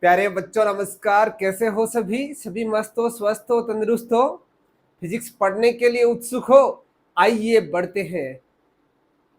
प्यारे बच्चों नमस्कार। कैसे हो सभी? सभी मस्त हो, स्वस्थ हो, तंदुरुस्त हो, फिजिक्स पढ़ने के लिए उत्सुक हो? आइए बढ़ते हैं।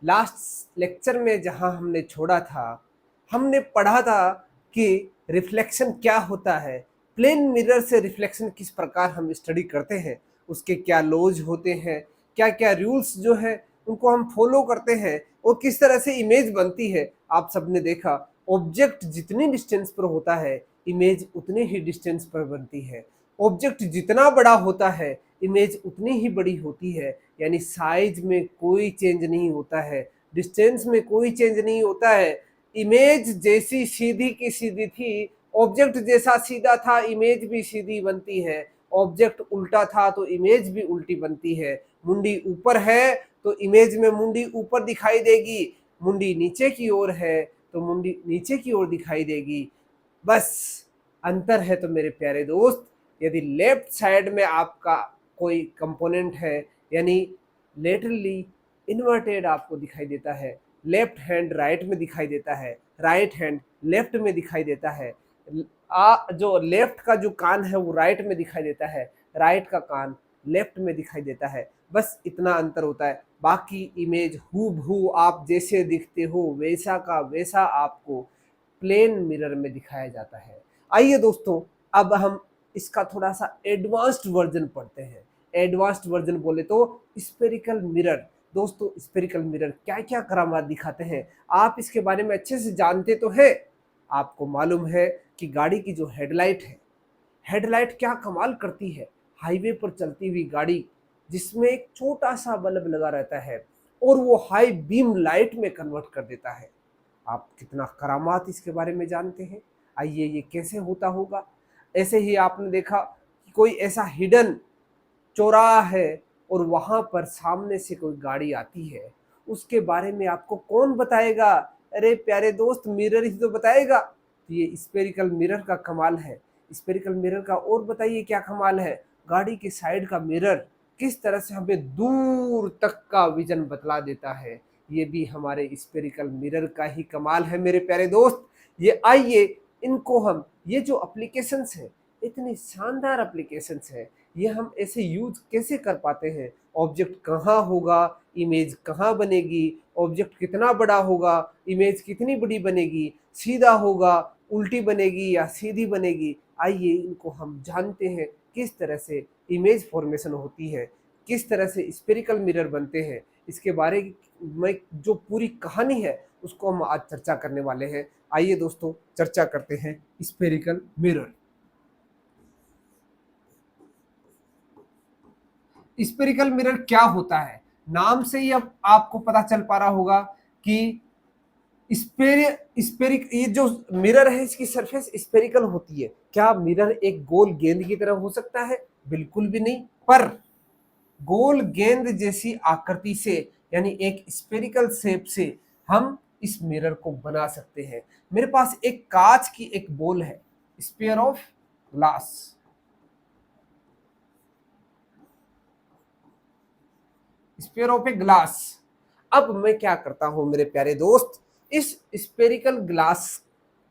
लास्ट लेक्चर में जहां हमने छोड़ा था, हमने पढ़ा था कि रिफ्लेक्शन क्या होता है, प्लेन मिरर से रिफ्लेक्शन किस प्रकार हम स्टडी करते हैं, उसके क्या लॉज होते हैं, क्या क्या रूल्स जो है उनको हम फॉलो करते हैं और किस तरह से इमेज बनती है। आप सबने देखा, ऑब्जेक्ट जितनी डिस्टेंस पर होता है इमेज उतने ही डिस्टेंस पर बनती है। ऑब्जेक्ट जितना बड़ा होता है इमेज उतनी ही बड़ी होती है। यानी साइज में कोई चेंज नहीं होता है, डिस्टेंस में कोई चेंज नहीं होता है। इमेज जैसी सीधी की सीधी थी, ऑब्जेक्ट जैसा सीधा था इमेज भी सीधी बनती है, ऑब्जेक्ट उल्टा था तो इमेज भी उल्टी बनती है। मुंडी ऊपर है तो इमेज में मुंडी ऊपर दिखाई देगी, मुंडी नीचे की ओर है तो मुंडी नीचे की ओर दिखाई देगी। बस अंतर है तो मेरे प्यारे दोस्त, यदि लेफ्ट साइड में आपका कोई कंपोनेंट है यानी लेटरली इन्वर्टेड आपको दिखाई देता है, लेफ्ट हैंड राइट में दिखाई देता है, राइट हैंड लेफ्ट में दिखाई देता है, जो लेफ्ट का जो कान है वो राइट में दिखाई देता है, राइट का कान लेफ्ट में दिखाई देता है। बस इतना अंतर होता है। बाकी इमेज हूबहू आप जैसे दिखते हो वैसा का वैसा आपको प्लेन मिरर में दिखाया जाता है। आइए दोस्तों, अब हम इसका थोड़ा सा एडवांस्ड वर्जन पढ़ते हैं। एडवांस्ड वर्जन बोले तो स्फेरिकल मिरर। दोस्तों स्फेरिकल मिरर क्या क्या करामात दिखाते हैं, आप इसके बारे में अच्छे से जानते तो हैं। आपको मालूम है कि गाड़ी की जो हेडलाइट है, हेडलाइट क्या कमाल करती है। हाईवे पर चलती हुई गाड़ी जिसमें एक छोटा सा बल्ब लगा रहता है और वो हाई बीम लाइट में कन्वर्ट कर देता है। आप कितना करामात इसके बारे में जानते हैं? आइए ये कैसे होता होगा। ऐसे ही आपने देखा कि कोई ऐसा हिडन चौराहा है और वहां पर सामने से कोई गाड़ी आती है, उसके बारे में आपको कौन बताएगा? अरे प्यारे दोस्त, मिरर ही तो बताएगा। तो ये स्पेरिकल मिरर का कमाल है। स्पेरिकल मिरर का और बताइए क्या कमाल है। गाड़ी के साइड का मिरर किस तरह से हमें दूर तक का विजन बतला देता है, ये भी हमारे स्पेरिकल मिरर का ही कमाल है मेरे प्यारे दोस्त। ये आइए इनको हम, ये जो एप्लीकेशंस है, इतनी शानदार एप्लीकेशंस है, ये हम ऐसे यूज कैसे कर पाते हैं। ऑब्जेक्ट कहाँ होगा, इमेज कहाँ बनेगी, ऑब्जेक्ट कितना बड़ा होगा, इमेज कितनी बड़ी बनेगी, सीधा होगा, उल्टी बनेगी या सीधी बनेगी। आइए इनको हम जानते हैं, किस तरह से इमेज फॉर्मेशन होती है, किस तरह से स्पेरिकल मिरर बनते हैं। इसके बारे में जो पूरी कहानी है उसको हम आज चर्चा करने वाले हैं। आइए दोस्तों चर्चा करते हैं स्पेरिकल मिरर। स्पेरिकल मिरर क्या होता है, नाम से ही अब आपको पता चल पा रहा होगा कि स्पेरिक ये जो मिरर है इसकी सरफेस स्पेरिकल होती है। क्या मिरर एक गोल गेंद की तरह हो सकता है? बिल्कुल भी नहीं। पर गोल गेंद जैसी आकृति से यानी एक स्पेरिकल शेप से हम इस मिरर को बना सकते हैं। मेरे पास एक कांच की एक बॉल है, sphere of glass, sphere of a glass. अब मैं क्या करता हूं मेरे प्यारे दोस्त, इस स्पेरिकल ग्लास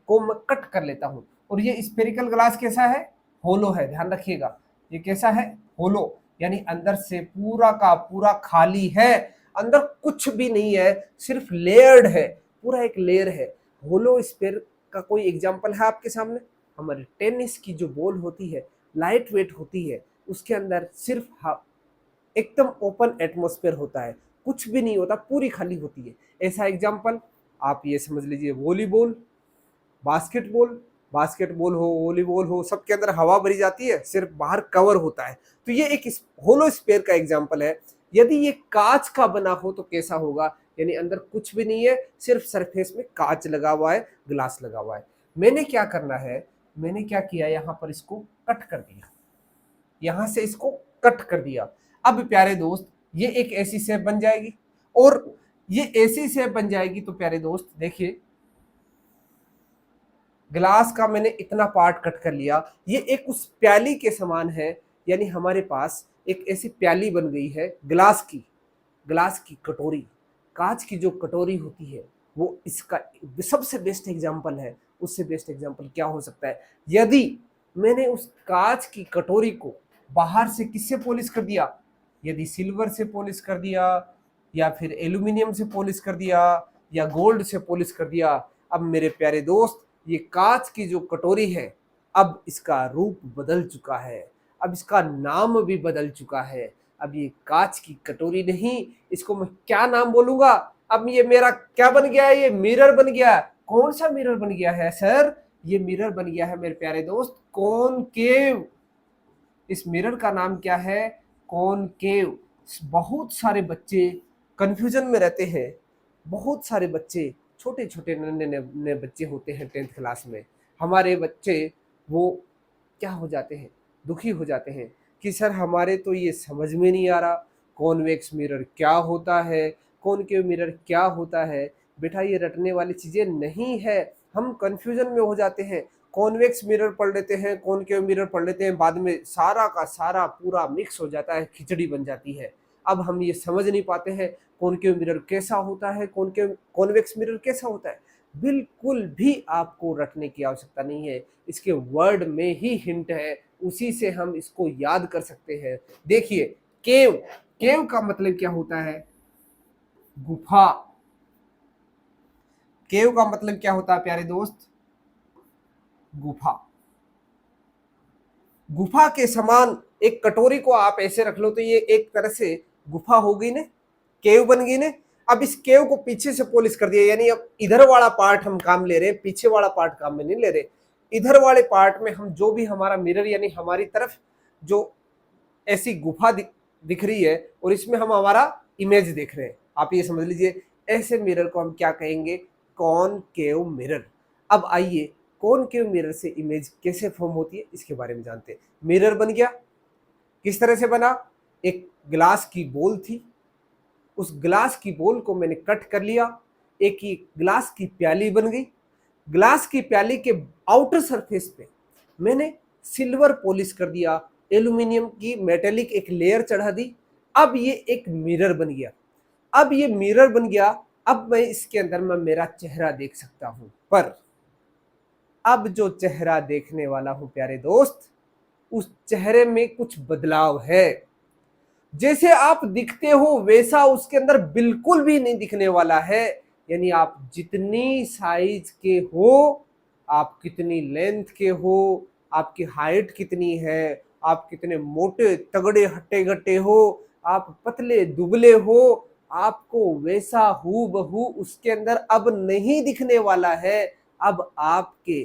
को मैं कट कर लेता हूं। और ये स्पेरिकल ग्लास कैसा है? होलो है, ध्यान रखिएगा। ये कैसा है? होलो, यानी अंदर से पूरा का पूरा खाली है, अंदर कुछ भी नहीं है, सिर्फ लेयर्ड है, पूरा एक लेयर है। होलो स्पेयर का कोई एग्जांपल है आपके सामने? हमारे टेनिस की जो बॉल होती है लाइट वेट होती है, उसके अंदर सिर्फ एकदम ओपन एटमॉस्फेयर होता है, कुछ भी नहीं होता, पूरी खाली होती है। ऐसा एग्जांपल आप ये समझ लीजिए, वॉलीबॉल, बास्केटबॉल, बास्केटबॉल हो, वॉलीबॉल हो, सबके अंदर हवा भरी जाती है, सिर्फ बाहर कवर होता है। तो ये एक होलो स्फीयर का एग्जांपल है। यदि ये कांच का बना हो तो कैसा होगा? यानी अंदर कुछ भी नहीं है, सिर्फ सरफेस में कांच लगा हुआ है, ग्लास लगा हुआ है। मैंने क्या करना है, मैंने क्या किया, यहाँ पर इसको कट कर दिया, यहां से इसको कट कर दिया। अब प्यारे दोस्त ये एक ऐसी शेप बन जाएगी, और ये ऐसी शेप बन जाएगी तो प्यारे दोस्त देखिए, ग्लास का मैंने इतना पार्ट कट कर लिया, ये एक उस प्याली के समान है। यानी हमारे पास एक ऐसी प्याली बन गई है ग्लास की, ग्लास की कटोरी, कांच की जो कटोरी होती है वो इसका सबसे बेस्ट एग्जाम्पल है। उससे बेस्ट एग्जाम्पल क्या हो सकता है? यदि मैंने उस कांच की कटोरी को बाहर से किससे पॉलिश कर दिया, यदि सिल्वर से पॉलिश कर दिया या फिर एल्यूमिनियम से पॉलिश कर दिया या गोल्ड से पॉलिश कर दिया, अब मेरे प्यारे दोस्त ये कांच की जो कटोरी है अब इसका रूप बदल चुका है, अब इसका नाम भी बदल चुका है। अब ये कांच की कटोरी नहीं, इसको मैं क्या नाम बोलूंगा? अब ये मेरा क्या बन गया है? ये मिरर बन गया। कौन सा मिरर बन गया है सर? ये मिरर बन गया है मेरे प्यारे दोस्त कॉनकेव। इस मिरर का नाम क्या है? कॉनकेव। बहुत सारे बच्चे कंफ्यूजन में रहते हैं। बहुत सारे बच्चे, छोटे छोटे नन्हे नन्हे बच्चे होते हैं 10th क्लास में, हमारे बच्चे, वो क्या हो जाते हैं, दुखी हो जाते हैं कि सर हमारे तो ये समझ में नहीं आ रहा कॉन्वेक्स मिरर क्या होता है, कॉनकेव मिरर क्या होता है। बेटा ये रटने वाली चीजें नहीं है, हम कंफ्यूजन में हो जाते हैं। कॉन्वेक्स मिरर पढ़ लेते हैं, कॉनकेव मिरर पढ़ लेते हैं, बाद में सारा का सारा पूरा मिक्स हो जाता है, खिचड़ी बन जाती है। अब हम ये समझ नहीं पाते हैं कॉनकेव मिरर कैसा होता है, कॉन्वेक्स मिरर कैसा होता है। बिल्कुल भी आपको रटने की आवश्यकता नहीं है, इसके वर्ड में ही हिंट है, उसी से हम इसको याद कर सकते हैं। देखिए केव, केव का मतलब क्या होता है? गुफा। केव का मतलब क्या होता है प्यारे दोस्त? गुफा। गुफा के समान एक कटोरी को आप ऐसे रख लो तो ये एक तरह से गुफा हो गई ने, केव बन गई ने। अब इस केव को पीछे से पॉलिश कर दिया, यानी अब इधर वाला पार्ट हम काम ले रहे हैं, पीछे वाला पार्ट काम में नहीं ले रहे। इधर वाले पार्ट में हम जो भी हमारा मिरर यानी हमारी तरफ जो ऐसी गुफा दिख रही है और इसमें हम हमारा इमेज देख रहे हैं, आप ये समझ लीजिए ऐसे मिरर को हम क्या कहेंगे? Concave mirror. अब आइए कॉनकेव मिरर से इमेज कैसे फॉर्म होती है इसके बारे में जानते हैं। मिरर बन गया, किस तरह से बना? एक ग्लास की बोल थी, उस ग्लास की बोल को मैंने कट कर लिया, एक ही ग्लास की प्याली बन गई। ग्लास की प्याली के आउटर सरफेस पे मैंने सिल्वर पॉलिश कर दिया, एल्यूमिनियम की मेटेलिक एक लेयर चढ़ा दी। अब ये एक मिरर बन गया। अब ये मिरर बन गया, अब मैं इसके अंदर में मेरा चेहरा देख सकता हूं, पर अब जो चेहरा देखने वाला हूं प्यारे दोस्त, उस चेहरे में कुछ बदलाव है। जैसे आप दिखते हो वैसा उसके अंदर बिल्कुल भी नहीं दिखने वाला है। यानी आप जितनी साइज के हो, आप कितनी लेंथ के हो, आपकी हाइट कितनी है, आप कितने मोटे तगड़े हट्टे गट्टे हो, आप पतले दुबले हो, आपको वैसा हूबहू उसके अंदर अब नहीं दिखने वाला है। अब आपके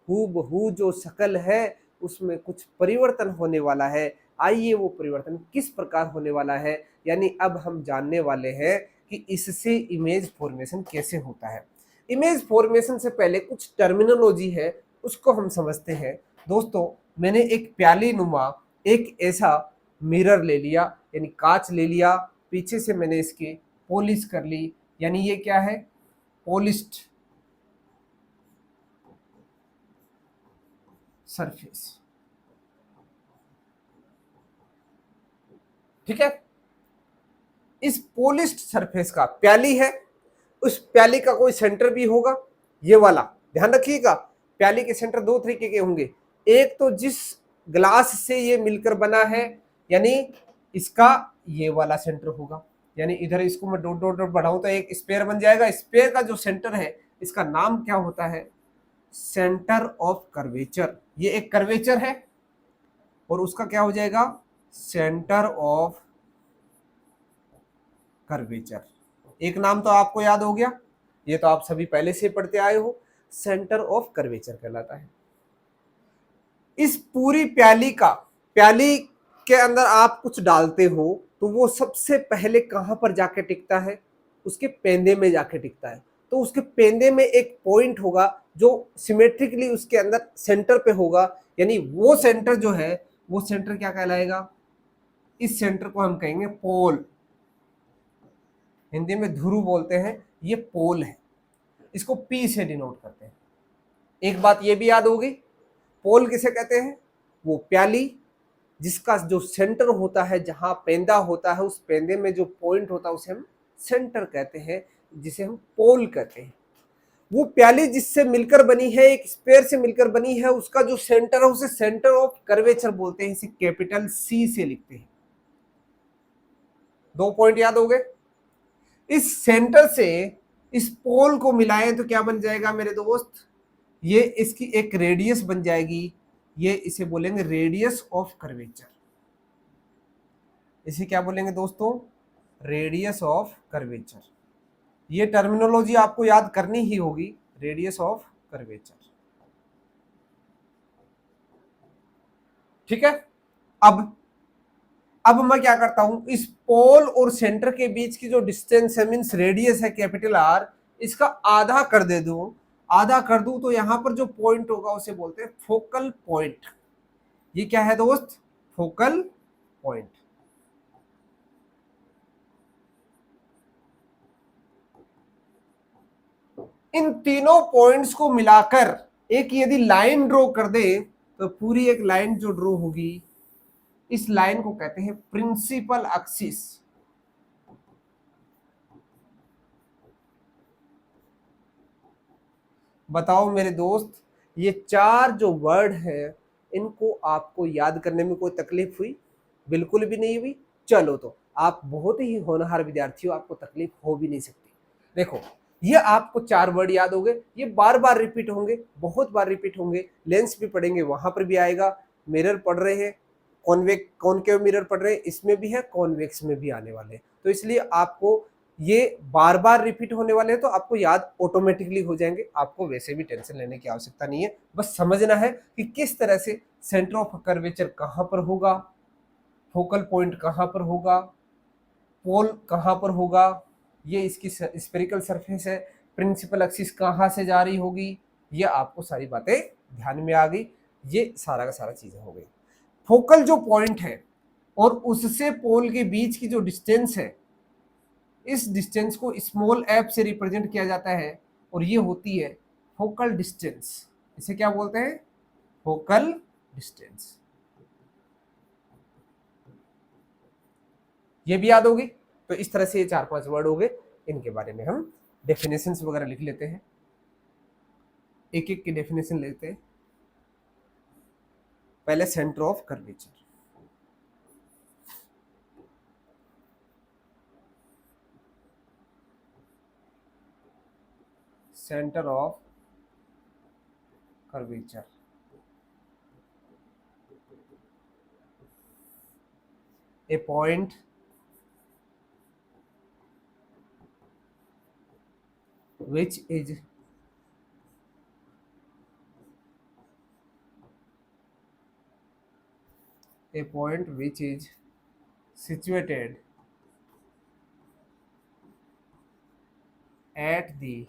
हूबहू जो शक्ल है उसमें कुछ परिवर्तन होने वाला है। आइए वो परिवर्तन किस प्रकार होने वाला है, यानी अब हम जानने वाले हैं कि इससे इमेज फॉर्मेशन कैसे होता है। इमेज फॉर्मेशन से पहले कुछ टर्मिनोलॉजी है, उसको हम समझते हैं। दोस्तों मैंने एक प्याली नुमा एक ऐसा मिरर ले लिया, यानी कांच ले लिया, पीछे से मैंने इसकी पॉलिश कर ली, यानी ये क्या है? Polished surface. ठीक है, इस पॉलिश्ड सरफेस का प्याली है, उस प्याली का कोई सेंटर भी होगा, ये वाला ध्यान रखिएगा। प्याली के सेंटर दो तरीके के होंगे, एक तो जिस ग्लास से ये मिलकर बना है, यानी इसका ये वाला सेंटर होगा, यानी इधर इसको मैं डॉट डॉट डॉट बढ़ाऊं तो एक स्पेयर बन जाएगा। स्पेयर का जो सेंटर है इसका नाम क्या होता है? Centre of curvature. ये एक कर्वेचर है और उसका क्या हो जाएगा? Centre of curvature. एक नाम तो आपको याद हो गया, ये तो आप सभी पहले से पढ़ते आए हो, सेंटर ऑफ कर्वेचर कहलाता है। इस पूरी प्याली का, प्याली के अंदर आप कुछ डालते हो तो वो सबसे पहले कहां पर जाके टिकता है? उसके पेंदे में जाके टिकता है। तो उसके पेंदे में एक पॉइंट होगा जो सिमेट्रिकली उसके अंदर सेंटर पे होगा, यानी वो सेंटर जो है वो सेंटर क्या कहलाएगा? इस सेंटर को हम कहेंगे पोल, हिंदी में ध्रुव बोलते हैं, ये पोल है, इसको पी से डिनोट करते हैं। एक बात ये भी याद होगी, पोल किसे कहते हैं? वो प्याली जिसका जो सेंटर होता है, जहां पेंदा होता है, उस पेंदे में जो पॉइंट होता है उसे हम सेंटर कहते हैं, जिसे हम पोल कहते हैं। वो प्याली जिससे मिलकर बनी है, एक स्पेयर से मिलकर बनी है, उसका जो सेंटर है उसे सेंटर ऑफ कर्वेचर बोलते हैं, इसे कैपिटल सी से लिखते हैं। 2 पॉइंट याद हो गए। इस सेंटर से इस पोल को मिलाएं तो क्या बन जाएगा मेरे दोस्त, ये इसकी एक रेडियस बन जाएगी, ये इसे बोलेंगे रेडियस ऑफ कर्वेचर। इसे क्या बोलेंगे दोस्तों, रेडियस ऑफ कर्वेचर। ये टर्मिनोलॉजी आपको याद करनी ही होगी, रेडियस ऑफ कर्वेचर। ठीक है। अब मैं क्या करता हूं, इस पोल और सेंटर के बीच की जो डिस्टेंस है, मींस रेडियस है कैपिटल आर, इसका आधा कर दे दूं, आधा कर दूं तो यहां पर जो पॉइंट होगा उसे बोलते हैं फोकल पॉइंट। ये क्या है दोस्त, फोकल पॉइंट। इन तीनों पॉइंट्स को मिलाकर एक यदि लाइन ड्रॉ कर दे तो पूरी एक लाइन जो ड्रॉ होगी, इस लाइन को कहते हैं प्रिंसिपल एक्सिस। बताओ मेरे दोस्त, ये चार जो वर्ड है इनको आपको याद करने में कोई तकलीफ हुई? बिल्कुल भी नहीं हुई। चलो तो आप बहुत ही होनहार विद्यार्थी हो, आपको तकलीफ हो भी नहीं सकती। देखो, ये आपको चार वर्ड याद हो गए, ये बार बार रिपीट होंगे, बहुत बार रिपीट होंगे। लेंस भी पढ़ेंगे वहां पर भी आएगा, मिरर पढ़ रहे हैं, कॉनकेव मिरर पढ़ रहे हैं, इसमें भी है, कॉन्वेक्स में भी आने वाले हैं। तो इसलिए आपको ये बार बार रिपीट होने वाले हैं, तो आपको याद ऑटोमेटिकली हो जाएंगे, आपको वैसे भी टेंशन लेने की आवश्यकता नहीं है। बस समझना है कि किस तरह से सेंटर ऑफ कर्वेचर कहां पर होगा, फोकल पॉइंट कहां पर होगा, पोल कहां पर होगा, ये इसकी स्फेरिकल सरफेस है, प्रिंसिपल एक्सिस कहां से जा रही होगी, ये आपको सारी बातें ध्यान में आ गई। ये सारा का सारा चीजें हो गई। फोकल जो पॉइंट है और उससे पोल के बीच की जो डिस्टेंस है, इस डिस्टेंस को स्मॉल एफ से रिप्रेजेंट किया जाता है और ये होती है फोकल डिस्टेंस। इसे क्या बोलते हैं, फोकल डिस्टेंस। ये भी याद होगी। तो इस तरह से ये 4-5 वर्ड हो गए, इनके बारे में हम डेफिनेशंस वगैरह लिख लेते हैं, एक एक की डेफिनेशन लेते हैं। पहले centre of curvature. Centre of curvature, A point which is a point which is situated at the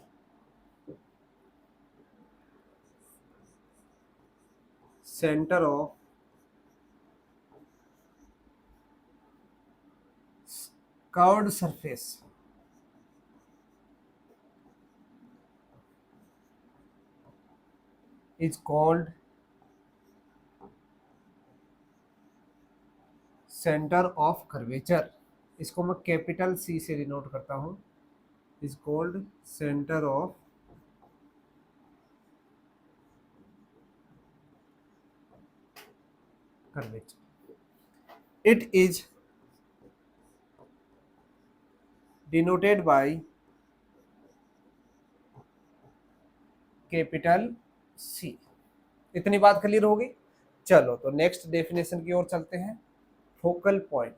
center of curved surface is called centre of curvature. इसको मैं कैपिटल सी से डिनोट करता हूं, is called centre of curvature. It is denoted by capital C. इतनी बात clear होगी। चलो तो नेक्स्ट डेफिनेशन की ओर चलते हैं। फोकल पॉइंट,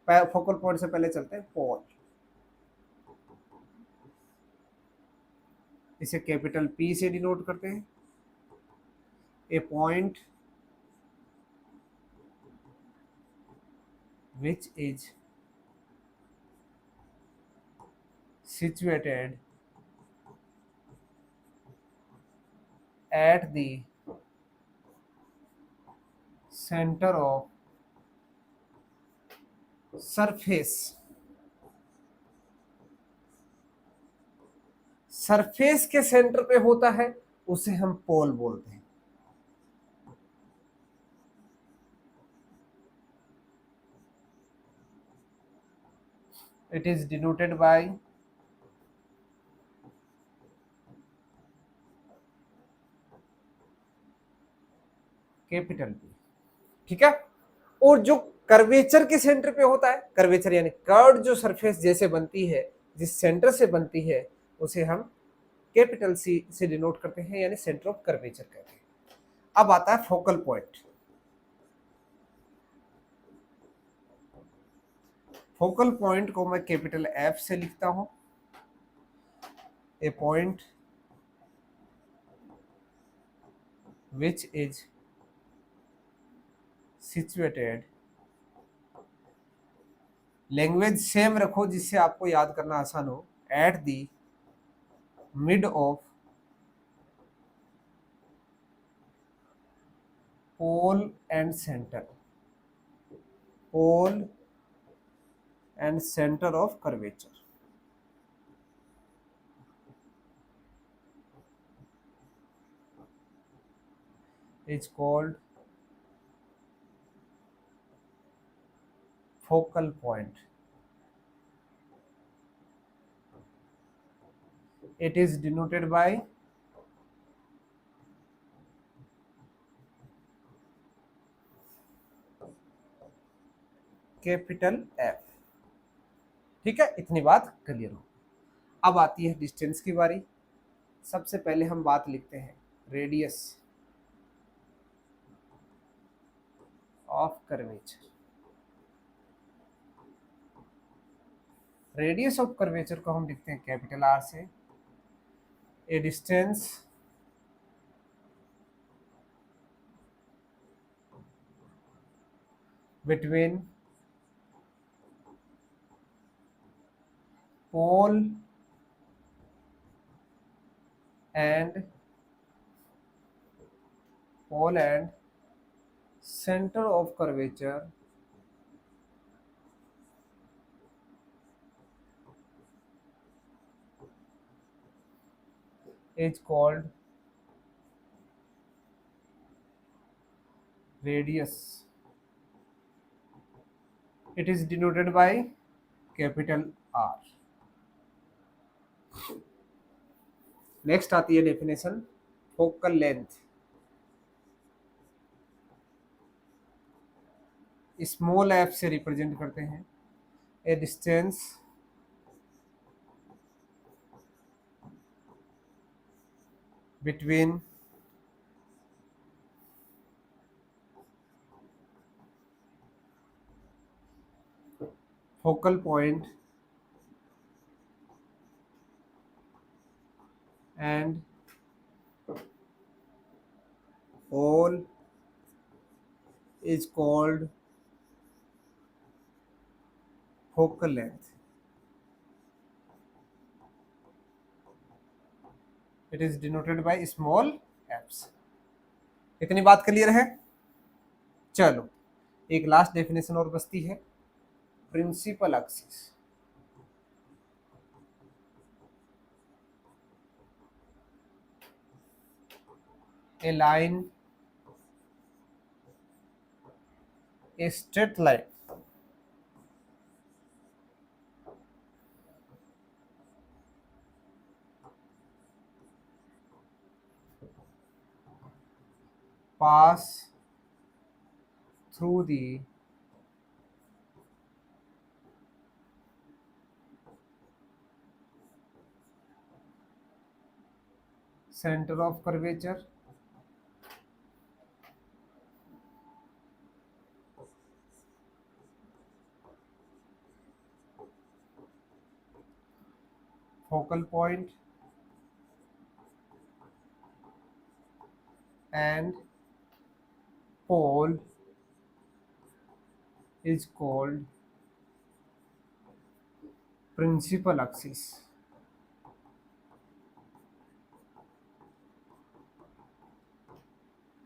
फोकल पॉइंट से पहले चलते हैं पोल। इसे कैपिटल पी से डिनोट करते हैं, A point which is situated at the center of surface। Surface के सेंटर पे होता है उसे हम पोल बोलते हैं। It is denoted by capital P, ठीक है। और जो कर्वेचर के सेंटर पे होता है, कर्वेचर यानी कर्व जो सरफेस जैसे बनती है, जिस सेंटर से बनती है, उसे हम कैपिटल सी से डिनोट करते हैं, यानी सेंटर ऑफ कर्वेचर कहते हैं। अब आता है फोकल पॉइंट। फोकल पॉइंट को मैं कैपिटल एफ से लिखता हूं। A point which is situated, language same रखो जिससे आपको याद करना आसान हो, at the mid of pole and centre, pole and centre of curvature, is called focal point. It is denoted by capital F, ठीक है। इतनी बात क्लियर हो। अब आती है डिस्टेंस की बारी। सबसे पहले हम बात लिखते हैं radius of curvature. Radius of curvature को हम लिखते हैं कैपिटल आर से। A distance between pole and center of curvature is called radius. It is denoted by capital R. Next आती है definition focal length. Small F से represent करते हैं ए distance between focal point and all is called focal length. It is denoted by small f's. इतनी बात clear है। चलो एक लास्ट डेफिनेशन और बचती है, principal axis. A line, a straight line pass through the center of curvature focal point and pole is called principal axis.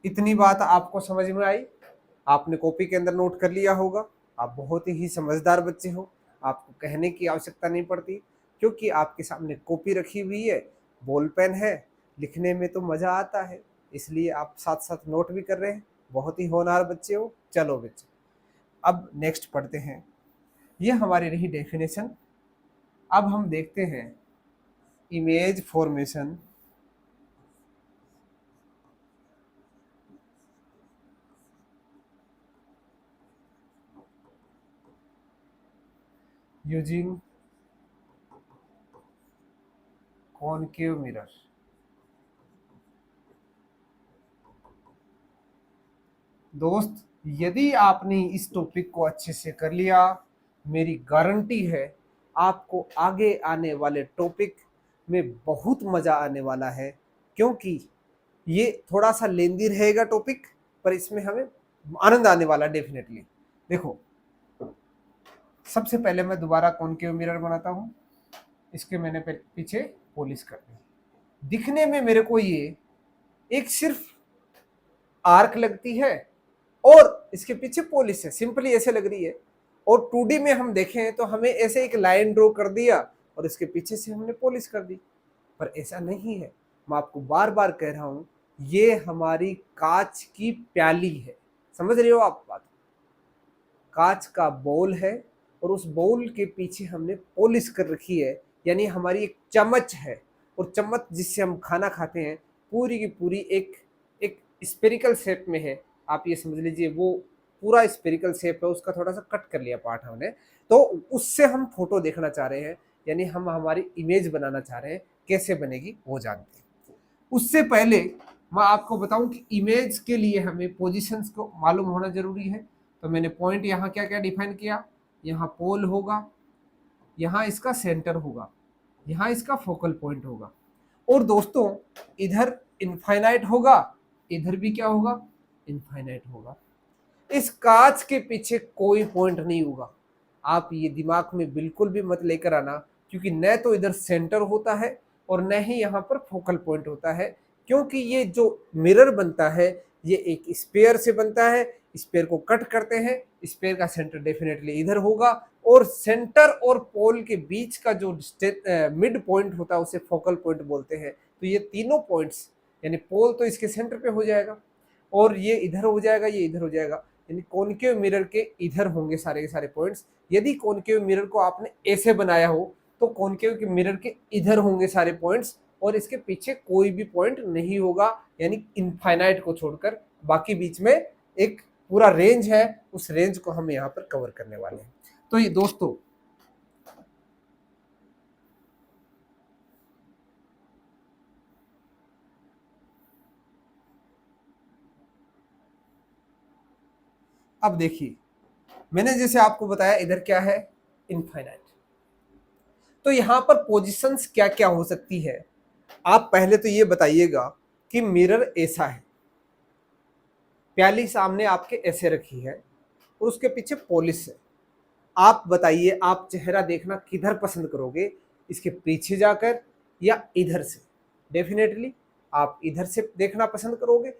इतनी बात आपको समझ में आई? आपने कॉपी के अंदर नोट कर लिया होगा। आप बहुत ही समझदार बच्चे हो, आपको कहने की आवश्यकता नहीं पड़ती, क्योंकि आपके सामने कॉपी रखी हुई है, बॉल पेन है, लिखने में तो मज़ा आता है, इसलिए आप साथ साथ नोट भी कर रहे हैं। बहुत ही होनहार बच्चे हो। चलो बच्चे अब नेक्स्ट पढ़ते हैं। ये हमारी रही डेफिनेशन। अब हम देखते हैं image formation using concave mirror. दोस्त, यदि आपने इस टॉपिक को अच्छे से कर लिया, मेरी गारंटी है आपको आगे आने वाले टॉपिक में बहुत मज़ा आने वाला है, क्योंकि ये थोड़ा सा लेंदी रहेगा टॉपिक, पर इसमें हमें आनंद आने वाला डेफिनेटली। देखो, सबसे पहले मैं दोबारा कॉनकेव मिरर बनाता हूँ। इसके मैंने पीछे पॉलिश कर दी। दिखने में मेरे को ये एक सिर्फ आर्क लगती है और इसके पीछे पॉलिश है, सिंपली ऐसे लग रही है। और 2D में हम देखें तो हमें ऐसे एक लाइन ड्रॉ कर दिया और इसके पीछे से हमने पॉलिश कर दी, पर ऐसा नहीं है। मैं आपको बार बार कह रहा हूं, ये हमारी कांच की प्याली है। समझ रहे हो आप बात? कांच का बोल है और उस बोल के पीछे हमने पॉलिश कर रखी है, यानी हमारी एक चम्मच है। और चम्मच जिससे हम खाना खाते हैं, पूरी की पूरी एक एक स्पेरिकल शेप में है। आप ये समझ लीजिए, वो पूरा स्पेरिकल शेप है, उसका थोड़ा सा कट कर लिया पार्ट हमने, तो उससे हम फोटो देखना चाह रहे हैं, यानी हम हमारी इमेज बनाना चाह रहे हैं। कैसे बनेगी वो जानते हैं। उससे पहले मैं आपको बताऊं कि इमेज के लिए हमें पोजीशंस को मालूम होना जरूरी है। तो मैंने पॉइंट यहाँ क्या क्या डिफाइन किया, यहाँ पोल होगा, यहाँ इसका सेंटर होगा, यहाँ इसका फोकल पॉइंट होगा। और दोस्तों, इधर इनफाइनाइट होगा, इधर भी क्या होगा, इनफाइनाइट होगा। इस कांच के पीछे कोई पॉइंट नहीं होगा। आप ये दिमाग में बिल्कुल भी मत लेकर आना, क्योंकि न तो इधर सेंटर होता है और न ही यहाँ पर फोकल पॉइंट होता है। क्योंकि ये जो मिरर बनता है, ये एक स्पेयर से बनता है। स्पेयर को कट करते हैं, स्पेयर का सेंटर डेफिनेटली इधर होगा, और सेंटर और पोल के बीच का जो मिड पॉइंट होता है उसे फोकल पॉइंट बोलते हैं। तो ये तीनों पॉइंट्स, यानी पोल तो इसके सेंटर पे हो जाएगा, और ये इधर हो जाएगा, ये इधर हो जाएगा, यानी कॉनकेव मिरर के इधर होंगे सारे के सारे पॉइंट्स। यदि कॉनकेव मिरर को आपने ऐसे बनाया हो तो कॉनकेव के मिरर के इधर होंगे सारे पॉइंट्स, और इसके पीछे कोई भी पॉइंट नहीं होगा, यानी इनफाइनाइट को छोड़कर बाकी बीच में एक पूरा रेंज है। उस रेंज को हम यहाँ पर कवर करने वाले हैं। तो ये दोस्तों, अब देखिए, मैंने जैसे आपको बताया इधर क्या है, इनफाइनाइट। तो यहाँ पर पोजीशंस क्या क्या हो सकती है, आप पहले तो ये बताइएगा कि मिरर ऐसा है, प्याली सामने आपके ऐसे रखी है और उसके पीछे पॉलिश है। आप बताइए, आप चेहरा देखना किधर पसंद करोगे, इसके पीछे जाकर या इधर से? डेफिनेटली आप इधर से देखना पसंद करोगे।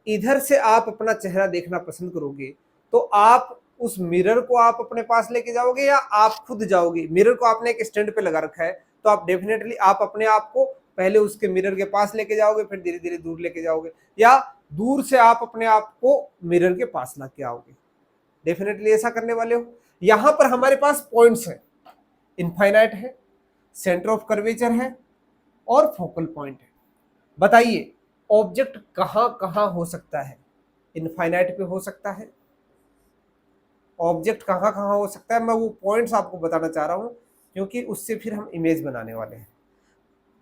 इधर से आप अपना चेहरा देखना पसंद करोगे तो आप उस मिरर को आप अपने पास लेके जाओगे या आप खुद जाओगे? मिरर को आपने एक स्टैंड पे लगा रखा है, तो आप डेफिनेटली आप अपने आप को पहले उसके मिरर के पास लेके जाओगे, फिर धीरे धीरे दूर लेके जाओगे, या दूर से आप अपने आप को मिरर के पास ला के आओगे? डेफिनेटली ऐसा करने वाले हो। यहां पर हमारे पास पॉइंट्स है, इनफाइनाइट है, सेंटर ऑफ कर्वेचर है और फोकल पॉइंट है। बताइए, ऑब्जेक्ट कहां कहां हो सकता है? इनफाइनाइट पे हो सकता है। ऑब्जेक्ट कहां कहां हो सकता है, मैं वो पॉइंट्स आपको बताना चाह रहा हूं, क्योंकि उससे फिर हम इमेज बनाने वाले हैं।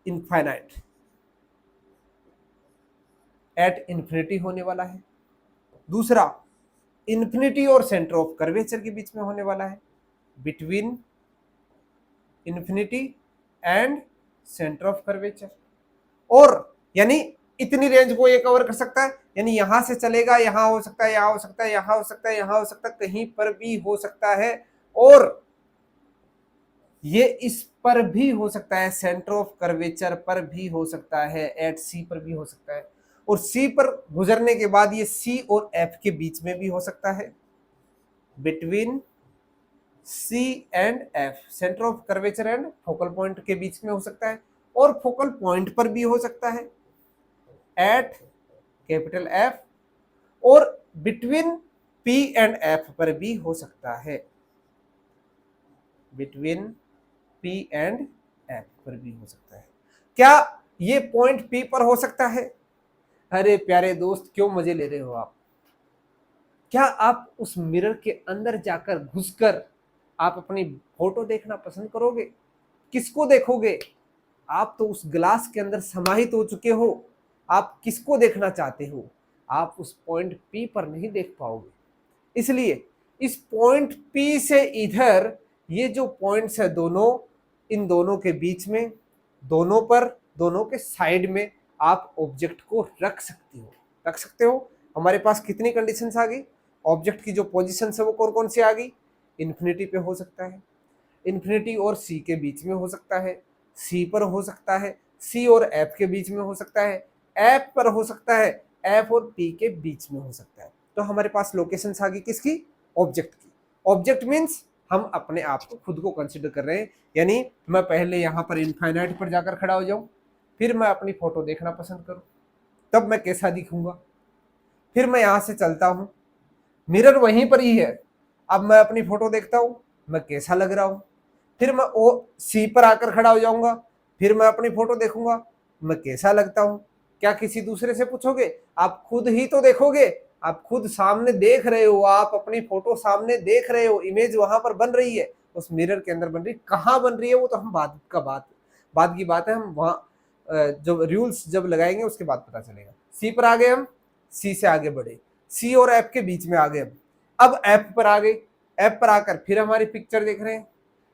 इनफाइनाइट एट इन्फिनिटी होने वाला है। दूसरा, इन्फिनिटी और सेंटर ऑफ कर्वेचर के बीच में होने वाला है, between infinity and centre of curvature. और यानी इतनी रेंज को ये कवर कर सकता है, यानी यहां से चलेगा, यहां हो सकता है, यहां हो सकता है, यहां हो सकता है, यहां हो सकता है, कहीं पर भी हो सकता है। और ये इस पर भी हो सकता है, सेंटर ऑफ कर्वेचर पर भी हो सकता है, एट सी पर भी हो सकता है, और सी पर गुजरने के बाद ये सी और एफ के बीच में भी हो सकता है, between C and F, centre of curvature and focal point के बीच में हो सकता है, और फोकल पॉइंट पर भी हो सकता है, एट कैपिटल एफ, और बिटवीन पी एंड एफ पर भी हो सकता है, बिटवीन पी एंड एफ पर भी हो सकता है। क्या ये पॉइंट पी पर हो सकता है? अरे प्यारे दोस्त, क्यों मजे ले रहे हो आप? क्या आप उस मिरर के अंदर जाकर घुसकर आप अपनी फोटो देखना पसंद करोगे? किसको देखोगे? आप तो उस ग्लास के अंदर समाहित हो चुके हो, आप किसको देखना चाहते हो? आप उस पॉइंट पी पर नहीं देख पाओगे। इसलिए इस पॉइंट पी से इधर ये जो पॉइंट्स है दोनों, इन दोनों के बीच में, दोनों पर, दोनों के साइड में आप ऑब्जेक्ट को रख सकते हो। रख सकते हो। हमारे पास कितनी कंडीशंस आ गई? ऑब्जेक्ट की जो पोजीशन है वो कौन कौन सी आ गई? इन्फिनिटी पे हो सकता है, इन्फिनिटी और सी के बीच में हो सकता है, सी पर हो सकता है, सी और एफ के बीच में हो सकता है, एफ पर हो सकता है, एफ और पी के बीच में हो सकता है। तो हमारे पास लोकेशंस आ गई किसकी? ऑब्जेक्ट की। ऑब्जेक्ट मीन्स हम अपने आप को खुद को कंसिडर कर रहे हैं, यानी मैं पहले यहाँ पर इनफाइनाइट पर जाकर खड़ा हो जाऊं, फिर मैं अपनी फोटो देखना पसंद करूं, तब मैं कैसा दिखूंगा। फिर मैं यहाँ से चलता हूं, मिरर वहीं पर ही है, अब मैं अपनी फोटो देखता हूं, मैं कैसा लग रहा हूं। फिर मैं ओ सी पर आकर खड़ा हो जाऊंगा, फिर मैं अपनी फोटो देखूंगा, मैं कैसा लगता हूं। क्या किसी दूसरे से पूछोगे? आप खुद ही तो देखोगे। आप खुद सामने देख रहे हो, आप अपनी फोटो सामने देख रहे हो, इमेज वहां पर बन रही है, उस मिरर के अंदर बन रही है। कहाँ बन रही है वो तो हम बाद की बात है, हम वहां जो रूल्स जब लगाएंगे उसके बाद पता चलेगा। सी पर आ गए हम, सी से आगे बढ़े, सी और एफ के बीच में आ गए हम, अब एफ पर आ गए, एफ पर आकर फिर हमारी पिक्चर देख रहे हैं,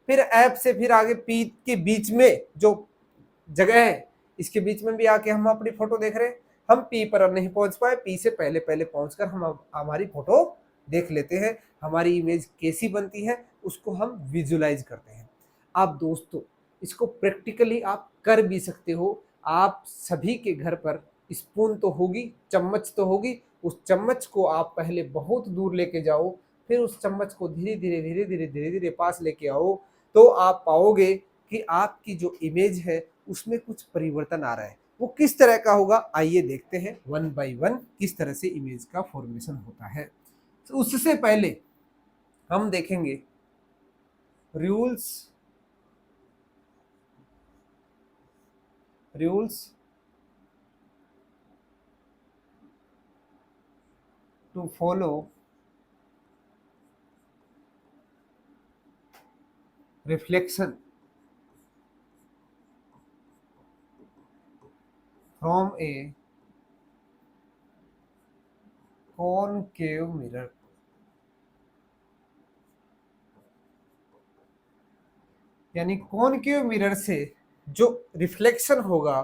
फिर एफ से फिर आगे पी के बीच में जो जगह है, इसके बीच में भी आके हम अपनी फोटो देख रहे हैं। हम पी पर अब नहीं पहुंच पाए, पी से पहले पहले पहुंचकर हम हमारी फोटो देख लेते हैं, हमारी इमेज कैसी बनती है उसको हम विजुलाइज करते हैं। आप दोस्तों इसको प्रैक्टिकली आप कर भी सकते हो। आप सभी के घर पर स्पून तो होगी, चम्मच तो होगी, उस चम्मच को आप पहले बहुत दूर लेके जाओ, फिर उस चम्मच को धीरे धीरे धीरे धीरे धीरे धीरे पास लेके आओ, तो आप पाओगे कि आपकी जो इमेज है उसमें कुछ परिवर्तन आ रहा है। वो किस तरह का होगा, आइए देखते हैं वन बाय वन किस तरह से इमेज का फॉर्मेशन होता है। तो उससे पहले हम देखेंगे rules to follow reflection from a concave mirror. यानी कॉनकेव मिरर से जो रिफ्लेक्शन होगा,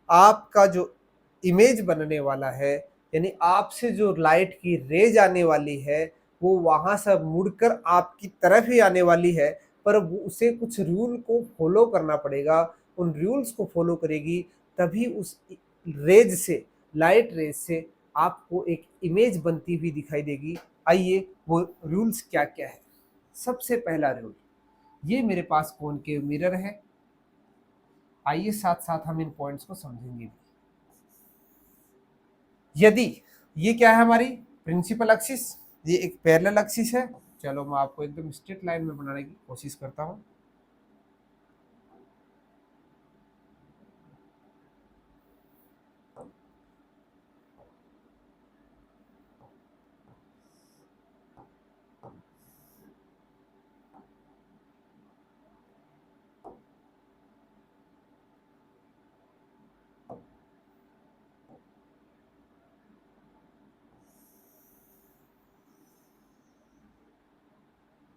आपका जो इमेज बनने वाला है, यानी आपसे जो लाइट की रेज आने वाली है वो वहां से मुड़कर आपकी तरफ ही आने वाली है, पर उसे कुछ रूल को फॉलो करना पड़ेगा। उन रूल्स को फॉलो करेगी तभी उस रेज से, लाइट रेज से आपको एक इमेज बनती हुई दिखाई देगी। आइए वो रूल्स क्या क्या है। सबसे पहला रूल, ये मेरे पास कॉनकेव मिरर है, आइए साथ साथ हम इन पॉइंट्स को समझेंगे। यदि ये क्या है हमारी प्रिंसिपल एक्सिस, ये एक पैरेलल एक्सिस है, चलो मैं आपको एकदम स्ट्रेट लाइन में बनाने की कोशिश करता हूं।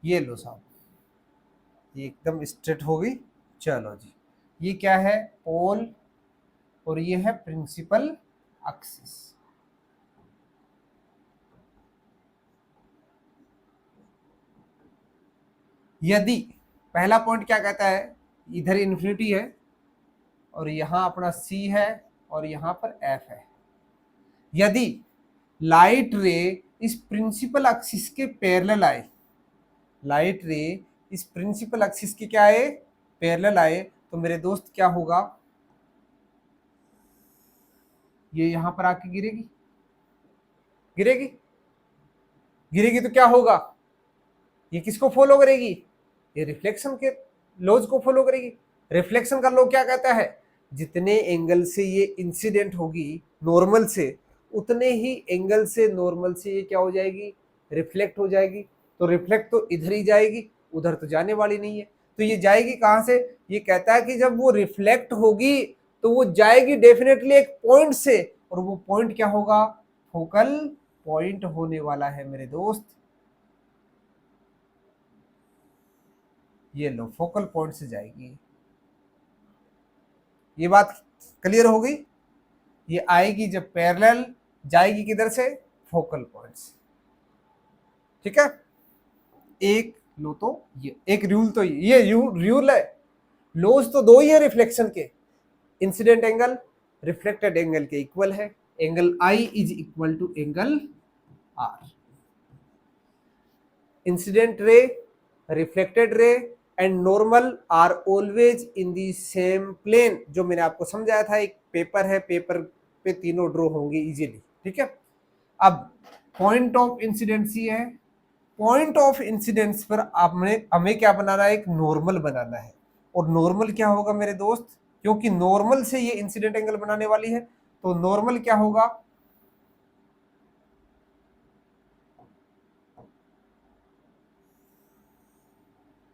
ये लो साहब, ये एकदम स्ट्रेट हो गई। चलो जी, ये क्या है, पोल, और ये है प्रिंसिपल एक्सिस। यदि पहला पॉइंट क्या कहता है, इधर इन्फिनिटी है और यहां अपना सी है और यहां पर एफ है। यदि लाइट रे इस प्रिंसिपल एक्सिस के पैरेलल आए, लाइट रे इस प्रिंसिपल एक्सिस के क्या आए, पैरेलल आए, तो मेरे दोस्त क्या होगा, ये यहां पर आके गिरेगी, गिरेगी, गिरेगी तो क्या होगा, ये किसको फॉलो करेगी, ये रिफ्लेक्शन के लॉज को फॉलो करेगी। रिफ्लेक्शन का लॉ क्या कहता है, जितने एंगल से ये इंसिडेंट होगी नॉर्मल से, उतने ही एंगल से नॉर्मल से ये क्या हो जाएगी, रिफ्लेक्ट हो जाएगी। तो रिफ्लेक्ट तो इधर ही जाएगी, उधर तो जाने वाली नहीं है। तो ये जाएगी कहां से? ये कहता है कि जब वो रिफ्लेक्ट होगी तो वो जाएगी डेफिनेटली एक पॉइंट से, और वो पॉइंट क्या होगा? फोकल पॉइंट होने वाला है मेरे दोस्त। ये लो, फोकल पॉइंट से जाएगी। ये बात क्लियर हो गई? ये आएगी जब पैरेलल, जाएगी किधर से? फोकल पॉइंट से। ठीक है, एक लो तो ये एक रूल, तो ये रूल है। लोज तो दो ही है रिफ्लेक्शन के, इंसिडेंट एंगल रिफ्लेक्टेड एंगल के इक्वल है। Angle I is equal to angle R. Incident ray, reflected ray and normal are always in the same plane. जो मैंने आपको समझाया था, एक पेपर है, पेपर पे तीनों ड्रॉ होंगे इजीली। ठीक है, अब पॉइंट ऑफ इंसिडेंसी है। पॉइंट ऑफ इंसिडेंस पर आपने हमें क्या बनाना है? एक नॉर्मल बनाना है। और नॉर्मल क्या होगा मेरे दोस्त? क्योंकि नॉर्मल से ये इंसिडेंट एंगल बनाने वाली है, तो नॉर्मल क्या होगा?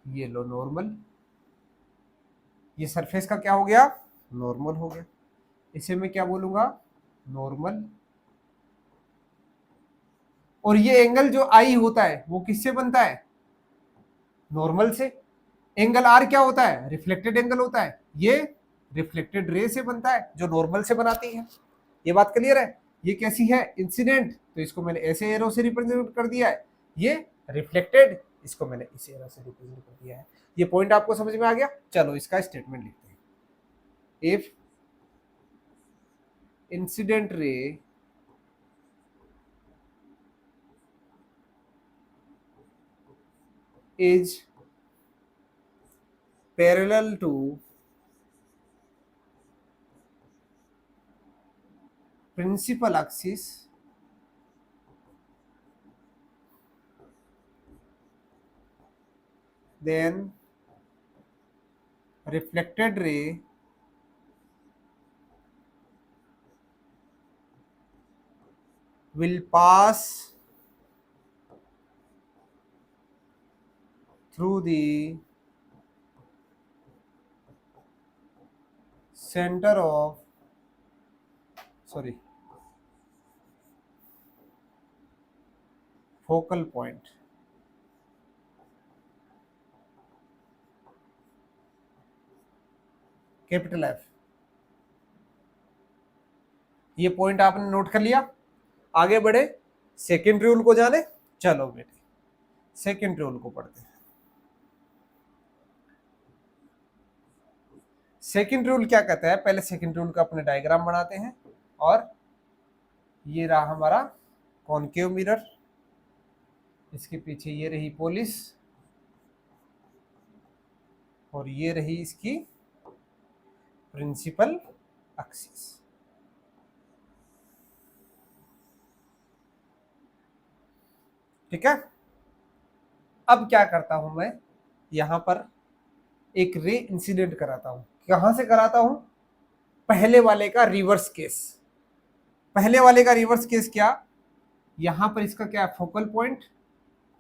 ये लो नॉर्मल, ये सरफेस का क्या हो गया? नॉर्मल हो गया। इसे मैं क्या बोलूंगा? नॉर्मल। और ये एंगल जो आई होता है वो किससे बनता है? नॉर्मल से। एंगल आर क्या होता है? रिफ्लेक्टेड एंगल होता है। ये रिफ्लेक्टेड रे से बनता है, जो नॉर्मल से बनाती है। ये बात क्लियर है? ये कैसी है? इंसिडेंट, तो इसको मैंने ऐसे एरो से रिप्रेजेंट कर दिया है। ये रिफ्लेक्टेड, इसको मैंने इस एरो से रिप्रेजेंट कर दिया है। ये पॉइंट आपको समझ में आ गया? चलो इसका स्टेटमेंट लिखते हैं। If incident ray is parallel to principal axis, then reflected ray will pass through the center of focal point. Capital F. ये पॉइंट आपने नोट कर लिया? आगे बढ़े, सेकेंड रूल को जाने। चलो बेटे, सेकेंड रूल को पढ़ते हैं। सेकेंड रूल क्या कहता है? पहले सेकेंड रूल का अपने डायग्राम बनाते हैं। और ये रहा हमारा कॉनकेव मिरर, इसके पीछे ये रही पोलिस, और ये रही इसकी प्रिंसिपल एक्सिस। ठीक है, अब क्या करता हूं मैं? यहां पर एक रे इंसिडेंट कराता हूं। कहां से कराता हूं? पहले वाले का रिवर्स केस। पहले वाले का रिवर्स केस क्या? यहां पर इसका क्या? फोकल पॉइंट,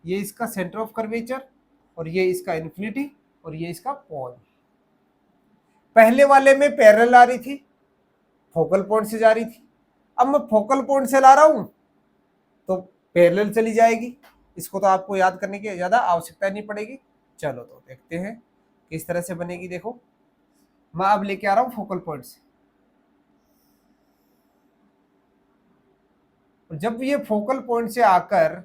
ये इसका सेंटर ऑफ कर्वेचर, और ये इसका इन्फिनिटी, और ये इसका पॉइंट। पहले वाले में पैरेलल आ रही थी, फोकल पॉइंट से जा रही थी। अब मैं फोकल पॉइंट से ला रहा हूं तो पैरेलल चली जाएगी। इसको तो आपको याद करने की ज्यादा आवश्यकता नहीं पड़ेगी। चलो तो देखते हैं किस तरह से बनेगी। देखो, मैं अब लेके आ रहा हूं फोकल पॉइंट से, और जब ये फोकल पॉइंट से आकर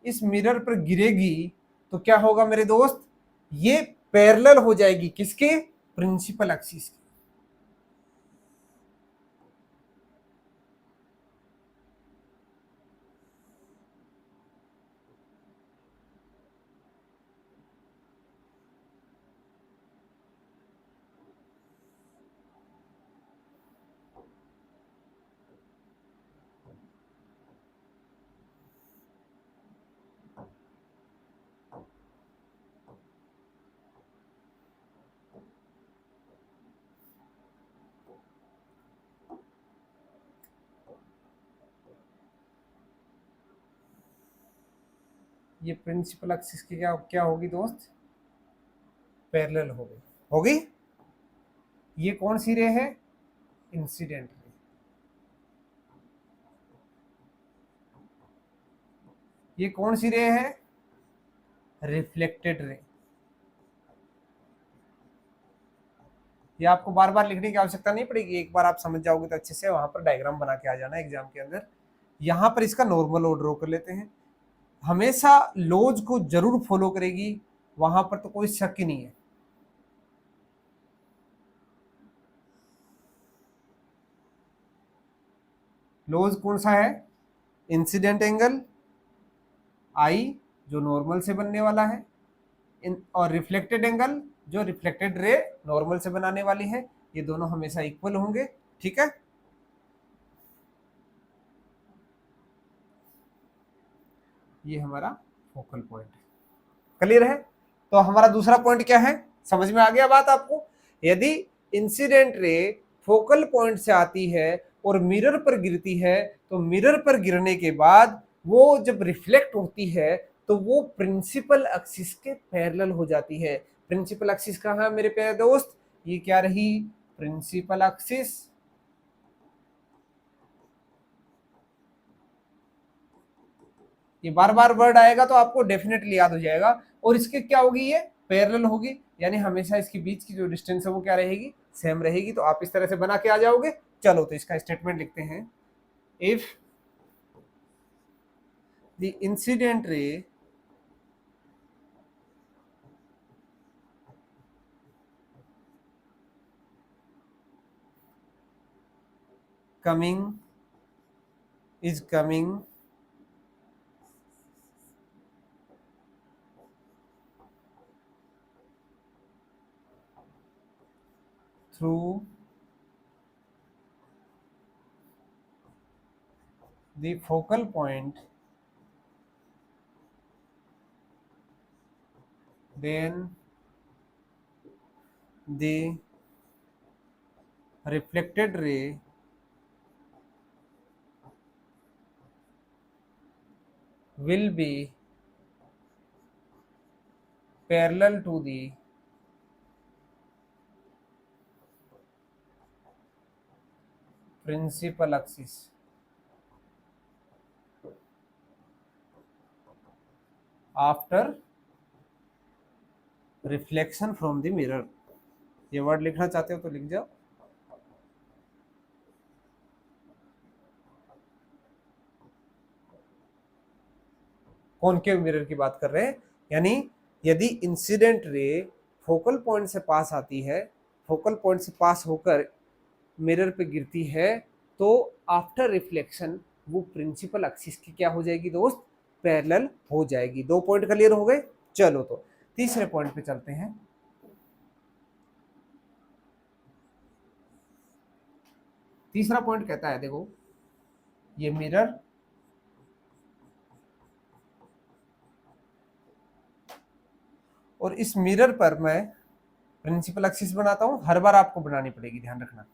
इस मिरर पर गिरेगी तो क्या होगा मेरे दोस्त? ये पैरेलल हो जाएगी किसके? प्रिंसिपल एक्सिस के। ये प्रिंसिपल एक्सिस की क्या क्या होगी दोस्त? पैरेलल हो गई। ये कौन सी रे है? Incident ray. ये कौन सी रे है? Reflected ray. ये आपको बार बार लिखने की आवश्यकता नहीं पड़ेगी, एक बार आप समझ जाओगे तो अच्छे से वहां पर डायग्राम बना के आ जाना एग्जाम के अंदर। यहां पर इसका नॉर्मल लो ड्रॉ कर लेते हैं। हमेशा लॉज को जरूर फॉलो करेगी, वहां पर तो कोई शक ही नहीं है। लॉज कौन सा है? इंसिडेंट एंगल आई जो नॉर्मल से बनने वाला है, और रिफ्लेक्टेड एंगल जो रिफ्लेक्टेड रे नॉर्मल से बनाने वाली है, ये दोनों हमेशा इक्वल होंगे। ठीक है, ये हमारा फोकल पॉइंट है। क्लियर है? तो हमारा दूसरा पॉइंट क्या है? समझ में आ गया बात आपको? यदि इंसिडेंट रे फोकल पॉइंट से आती है और मिरर पर गिरती है, तो मिरर पर गिरने के बाद वो जब रिफ्लेक्ट होती है तो वो प्रिंसिपल एक्सिस के पैरेलल हो जाती है। प्रिंसिपल एक्सिस कहाँ है मेरे प्यारे दोस्त? ये क्या रही? Principal axis. ये बार बार वर्ड आएगा तो आपको डेफिनेटली याद हो जाएगा। और इसके क्या होगी? ये पैरेलल होगी, यानी हमेशा इसके बीच की जो डिस्टेंस है वो क्या रहेगी? सेम रहेगी। तो आप इस तरह से बना के आ जाओगे। चलो तो इसका स्टेटमेंट लिखते हैं। If the incident ray is coming through the focal point, then the reflected ray will be parallel to the principal axis after reflection from the mirror। ये वर्ड लिखना चाहते हो तो लिख जाओ। कॉनकेव मिरर की बात कर रहे हैं, यानी यदि इंसिडेंट रे फोकल पॉइंट से पास आती है, फोकल पॉइंट से पास होकर मिरर पे गिरती है, तो आफ्टर रिफ्लेक्शन वो प्रिंसिपल एक्सिस की क्या हो जाएगी दोस्त? पैरेलल हो जाएगी। दो पॉइंट क्लियर हो गए। चलो तो तीसरे पॉइंट पे चलते हैं। तीसरा पॉइंट कहता है, देखो ये मिरर और इस मिरर पर मैं प्रिंसिपल एक्सिस बनाता हूं। हर बार आपको बनानी पड़ेगी, ध्यान रखना।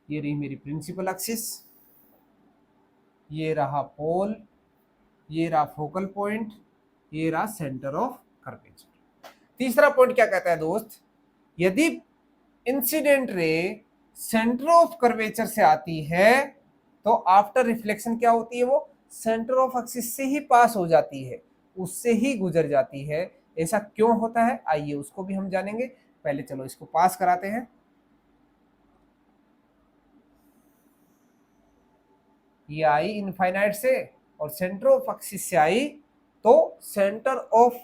ये रही मेरी प्रिंसिपल एक्सिस, ये रहा पोल, ये रहा फोकल पॉइंट, ये रहा सेंटर ऑफ कर्वेचर। तीसरा पॉइंट क्या कहता है दोस्त? यदि incident ray centre of curvature से आती है तो आफ्टर रिफ्लेक्शन क्या होती है? वो सेंटर ऑफ एक्सिस से ही पास हो जाती है, उससे ही गुजर जाती है। ऐसा क्यों होता है आइए उसको भी हम जानेंगे। पहले चलो इसको पास कराते हैं। ये आई इनफाइनाइट से और सेंटर ऑफ एक्सिस से आई, तो centre of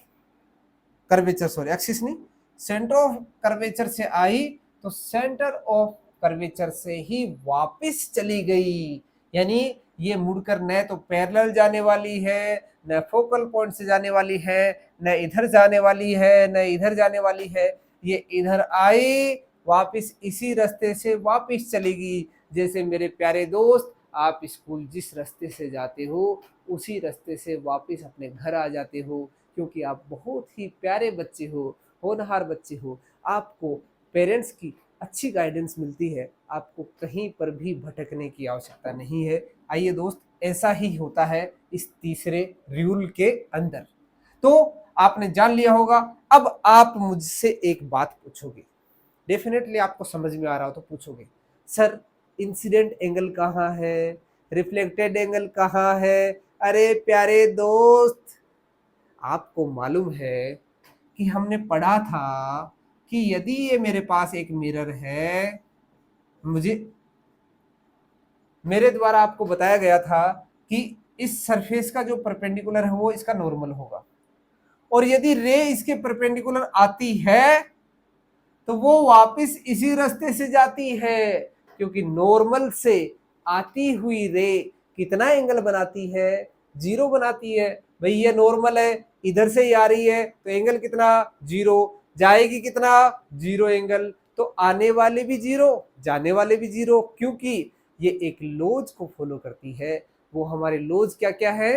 curvature, sorry axis नहीं, सेंटर ऑफ कर्वेचर से आई तो सेंटर ऑफ कर्वेचर से ही वापस चली गई। यानी ये मुड़कर न तो पैरेलल जाने वाली है, न फोकल पॉइंट से जाने वाली है, न इधर जाने वाली है, न इधर जाने वाली है। ये इधर आई, वापस इसी रास्ते से वापस चलेगी। जैसे मेरे प्यारे दोस्त, आप स्कूल जिस रास्ते से जाते हो उसी रास्ते से वापस अपने घर आ जाते हो, क्योंकि आप बहुत ही प्यारे बच्चे हो, होनहार बच्चे हो। आपको पेरेंट्स की अच्छी गाइडेंस मिलती है, आपको कहीं पर भी भटकने की आवश्यकता नहीं है। आइए दोस्त, ऐसा ही होता है इस तीसरे रूल के अंदर। तो आपने जान लिया होगा। अब आप मुझसे एक बात पूछोगे, डेफिनेटली आपको समझ में आ रहा हो तो पूछोगे, सर इंसिडेंट एंगल कहाँ है, रिफ्लेक्टेड एंगल कहाँ है? अरे प्यारे दोस्त, आपको मालूम है कि हमने पढ़ा था कि यदि ये मेरे पास एक मिरर है, मुझे मेरे द्वारा आपको बताया गया था कि इस सरफेस का जो परपेंडिकुलर है वो इसका नॉर्मल होगा, और यदि रे इसके परपेंडिकुलर आती है तो वो वापस इसी रास्ते से जाती है, क्योंकि नॉर्मल से आती हुई रे कितना एंगल बनाती है? 0 बनाती है। भाई ये नॉर्मल है, इधर से ही आ रही है तो एंगल कितना? 0। जाएगी कितना? 0 एंगल। तो आने वाले भी 0, जाने वाले भी 0, क्योंकि ये एक लॉज को फॉलो करती है। वो हमारे लॉज क्या क्या है?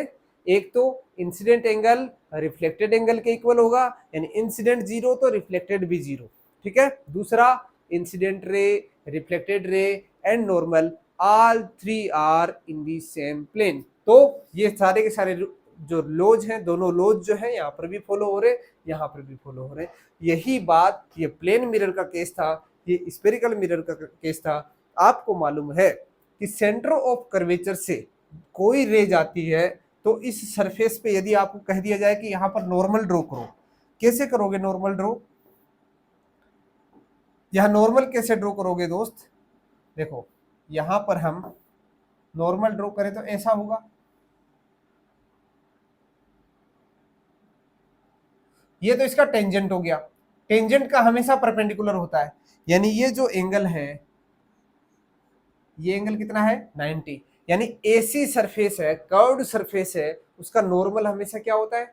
एक तो इंसिडेंट एंगल रिफ्लेक्टेड एंगल के इक्वल होगा, यानी इंसिडेंट 0 तो रिफ्लेक्टेड भी 0। ठीक है। दूसरा, incident ray, reflected ray and normal all three are in the same plane. तो ये सारे के सारे जो लॉज हैं, दोनों लॉज जो है यहाँ पर भी फॉलो हो रहे, यहाँ पर भी फॉलो हो रहे। यही बात ये प्लेन मिरर का केस था, ये स्फेरिकल मिरर का केस था। आपको मालूम है कि सेंटर ऑफ कर्वेचर से कोई रे जाती है तो इस सरफेस पे यदि आपको कह दिया जाए कि यहाँ पर नॉर्मल ड्रॉ करो, कैसे करोगे नॉर्मल ड्रॉ? यहां नॉर्मल कैसे ड्रॉ करोगे दोस्त? देखो, यहां पर हम नॉर्मल ड्रॉ करें तो ऐसा होगा, ये तो इसका टेंजेंट हो गया। टेंजेंट का हमेशा परपेंडिकुलर होता है, यानी ये जो एंगल है, ये एंगल कितना है? 90। यानी ऐसी सरफेस है, कर्व्ड सरफेस है, उसका नॉर्मल हमेशा क्या होता है?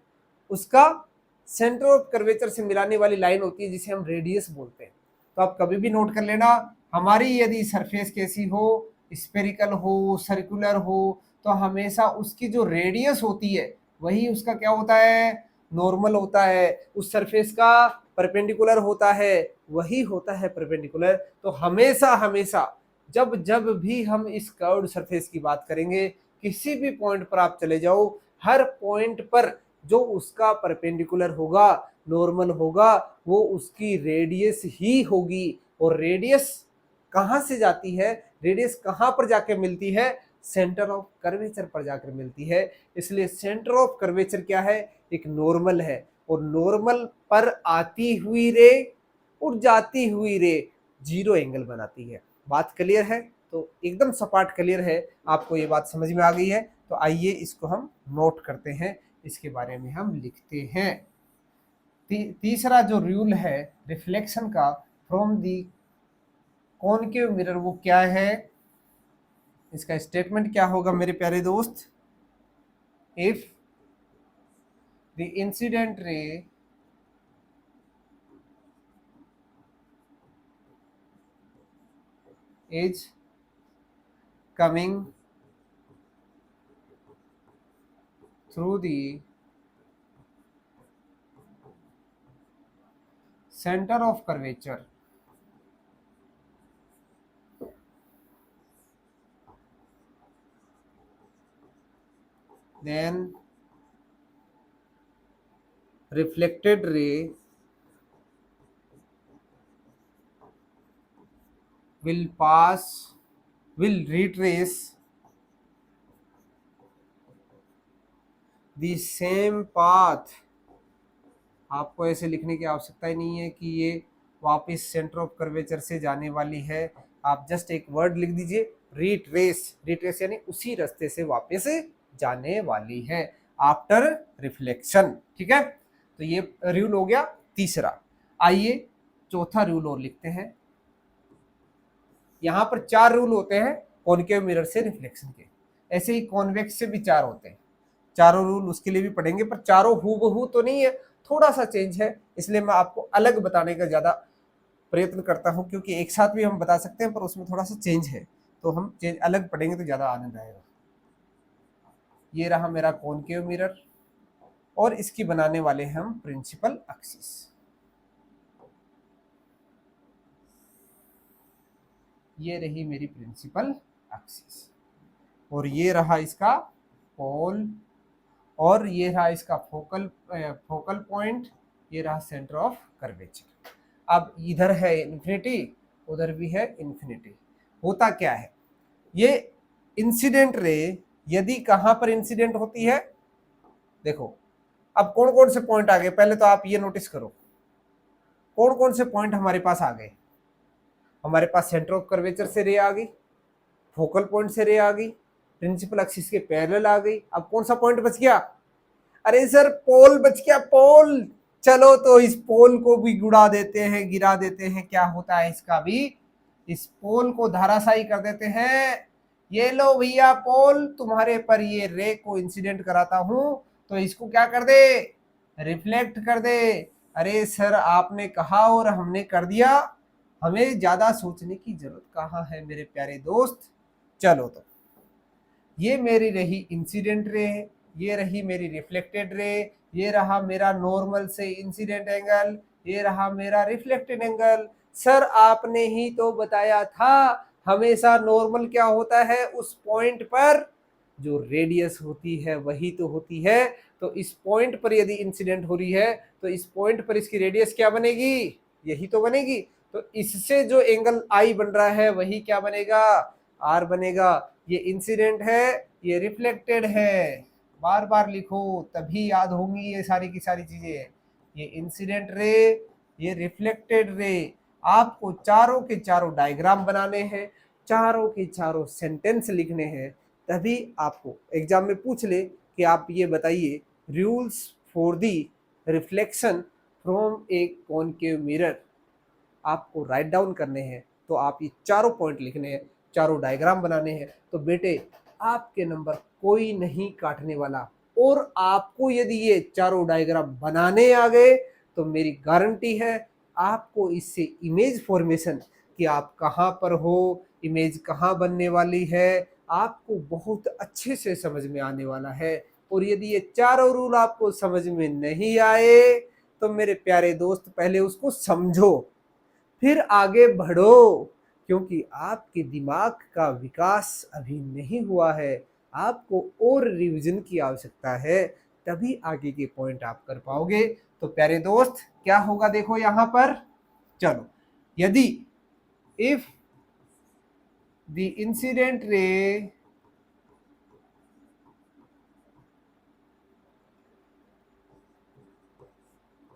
उसका सेंटर ऑफ कर्वेचर से मिलाने वाली लाइन होती है जिसे हम रेडियस बोलते हैं। तो आप कभी भी नोट कर लेना, हमारी यदि सरफेस कैसी हो, स्पेरिकल हो, सर्कुलर हो, तो हमेशा उसकी जो रेडियस होती है वही उसका क्या होता है? नॉर्मल होता है। उस सरफेस का परपेंडिकुलर होता है, वही होता है परपेंडिकुलर। तो हमेशा हमेशा जब जब भी हम इस कर्व्ड सरफेस की बात करेंगे, किसी भी पॉइंट पर आप चले जाओ, हर पॉइंट पर जो उसका परपेंडिकुलर होगा, नॉर्मल होगा, वो उसकी रेडियस ही होगी। और रेडियस कहाँ से जाती है? रेडियस कहाँ पर जाकर मिलती है? सेंटर ऑफ कर्वेचर पर जाकर मिलती है। इसलिए सेंटर ऑफ कर्वेचर क्या है? एक नॉर्मल है, और नॉर्मल पर आती हुई रे और जाती हुई रे 0 एंगल बनाती है। बात क्लियर है? तो एकदम सपाट क्लियर है, आपको ये बात समझ में आ गई है। तो आइए इसको हम नोट करते हैं, इसके बारे में हम लिखते हैं। तीसरा जो रूल है रिफ्लेक्शन का फ्रॉम दी कॉनकेव मिरर, वो क्या है? इसका स्टेटमेंट क्या होगा मेरे प्यारे दोस्त? If the incident ray is coming through the center of curvature, then reflected ray will pass, will retrace the same path। आपको ऐसे लिखने की आवश्यकता ही नहीं है कि ये वापस सेंटर ऑफ कर्वेचर से जाने वाली है। आप जस्ट एक वर्ड लिख दीजिए, रिट्रेस। रिट्रेस यानी उसी रास्ते से वापस जाने वाली है आफ्टर रिफ्लेक्शन। ठीक है, तो ये रूल हो गया तीसरा। आइए चौथा रूल और लिखते हैं। यहां पर 4 रूल होते हैं कॉनकेव मिरर से रिफ्लेक्शन के, ऐसे ही कॉन्वेक्स से भी 4 होते हैं। चारों रूल उसके लिए भी पढ़ेंगे, पर चारों हूबहू तो नहीं है, थोड़ा सा चेंज है, इसलिए मैं आपको अलग बताने का ज्यादा प्रयत्न करता हूं, क्योंकि एक साथ भी हम बता सकते हैं पर उसमें थोड़ा सा चेंज है, तो हम चेंज अलग पढ़ेंगे तो ज्यादा आनंद आएगा। ये रहा मेरा कॉनकेव मिरर, और इसकी बनाने वाले हम प्रिंसिपल एक्सिस। ये रही मेरी प्रिंसिपल एक्सिस, और ये रहा इसका पोल और ये रहा इसका फोकल पॉइंट, ये रहा सेंटर ऑफ कर्वेचर। अब इधर है इन्फिनिटी, उधर भी है इन्फिनिटी। होता क्या है, ये इंसिडेंट रे यदि कहां पर इंसिडेंट होती है, देखो अब कौन कौन से पॉइंट आ गए, पहले तो आप ये नोटिस करो कौन कौन से पॉइंट हमारे पास आ गए। हमारे पास सेंटर ऑफ कर्वेचर से रे आ गई, फोकल पॉइंट से रे आ गई, प्रिंसिपल एक्सिस के पैरेलल आ गई। अब कौन सा पॉइंट बच गया, अरे सर पोल बच गया, पोल। चलो तो इस पोल को भी गुड़ा देते हैं, गिरा देते हैं, क्या होता है इसका भी, इस पोल को धाराशायी कर देते हैं। ये लो भैया पोल, तुम्हारे पर ये रे को इंसिडेंट कराता हूं, तो इसको क्या कर दे, रिफ्लेक्ट कर दे। अरे सर आपने कहा और हमने कर दिया, हमें ज्यादा सोचने की जरूरत कहाँ है मेरे प्यारे दोस्त। चलो तो ये मेरी रही इंसिडेंट रे, ये रही मेरी रिफ्लेक्टेड रे, ये रहा मेरा नॉर्मल से इंसिडेंट एंगल, ये रहा मेरा रिफ्लेक्टेड एंगल। सर आपने ही तो बताया था हमेशा नॉर्मल क्या होता है, उस पॉइंट पर जो रेडियस होती है वही तो होती है। तो इस पॉइंट पर यदि इंसिडेंट हो रही है तो इस पॉइंट पर इसकी रेडियस क्या बनेगी, यही तो बनेगी। तो इससे जो एंगल आई बन रहा है वही क्या बनेगा, आर बनेगा। ये इंसिडेंट है, ये रिफ्लेक्टेड है, बार बार लिखो तभी याद होंगी ये सारी की सारी चीजें। ये इंसिडेंट रे, ये रिफ्लेक्टेड रे। आपको चारों के चारों डायग्राम बनाने हैं, चारों के चारों सेंटेंस लिखने हैं, तभी आपको एग्जाम में पूछ ले कि आप ये बताइए rules for the reflection from a concave mirror, आपको राइट डाउन करने हैं। तो आप ये चारों पॉइंट लिखने हैं, चारों डायग्राम बनाने हैं, तो बेटे आपके नंबर कोई नहीं काटने वाला। और आपको यदि ये चारों डायग्राम बनाने आ गए तो मेरी गारंटी है आपको इससे इमेज फॉर्मेशन कि आप कहाँ पर हो, इमेज कहाँ बनने वाली है, आपको बहुत अच्छे से समझ में आने वाला है। और यदि ये चारों रूल आपको समझ में नहीं आए तो मेरे प्यारे दोस्त पहले उसको समझो, फिर आगे बढ़ो, क्योंकि आपके दिमाग का विकास अभी नहीं हुआ है। आपको और रिवीजन की आवश्यकता है, तभी आगे के पॉइंट आप कर पाओगे। तो प्यारे दोस्त क्या होगा देखो यहां पर, चलो यदि if the incident ray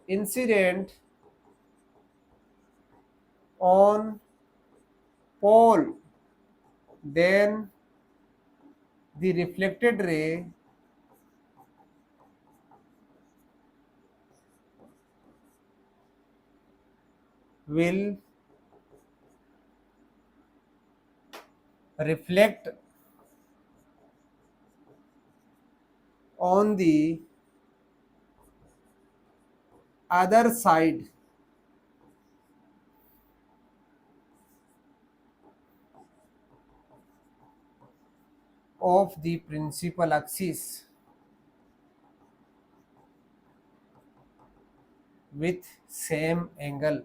incident on pole, then the reflected ray will reflect on the other side of the principal axis with same angle।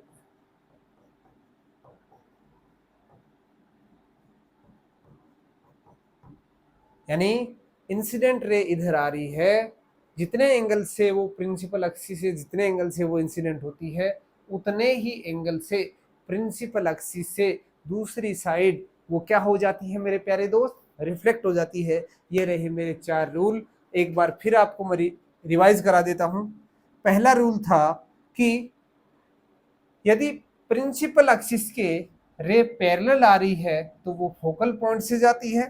यानी इंसिडेंट रे इधर आ रही है, जितने एंगल से वो प्रिंसिपल एक्सिस से, जितने एंगल से वो इंसिडेंट होती है उतने ही एंगल से प्रिंसिपल एक्सिस से दूसरी साइड वो क्या हो जाती है मेरे प्यारे दोस्त, रिफ्लेक्ट हो जाती है। ये रहे मेरे चार रूल, एक बार फिर आपको मैं रिवाइज करा देता हूं। पहला रूल था कि यदि प्रिंसिपल एक्सिस के रे पैरेलल आ रही है तो वो फोकल पॉइंट से जाती है।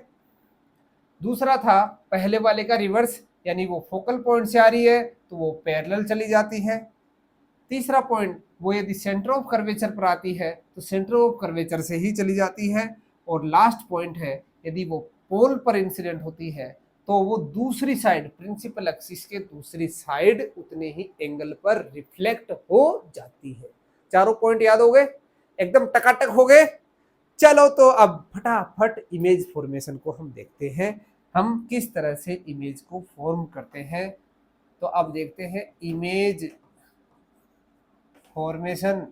दूसरा था पहले वाले का रिवर्स, यानी वो फोकल पॉइंट से आ रही है तो वो पैरेलल चली जाती है। तीसरा पॉइंट, वो यदि सेंटर ऑफ कर्वेचर पर आती है तो सेंटर ऑफ कर्वेचर से ही चली जाती है। और लास्ट पॉइंट है, यदि वो पोल पर इंसिडेंट होती है तो वो दूसरी साइड, प्रिंसिपल एक्सिस के दूसरी साइड उतने ही एंगल पर रिफ्लेक्ट हो जाती है। चारों पॉइंट याद हो गए, एकदम टकाटक हो गए। चलो तो अब फटाफट इमेज फॉर्मेशन को हम देखते हैं, हम किस तरह से इमेज को फॉर्म करते हैं। तो अब देखते हैं image formation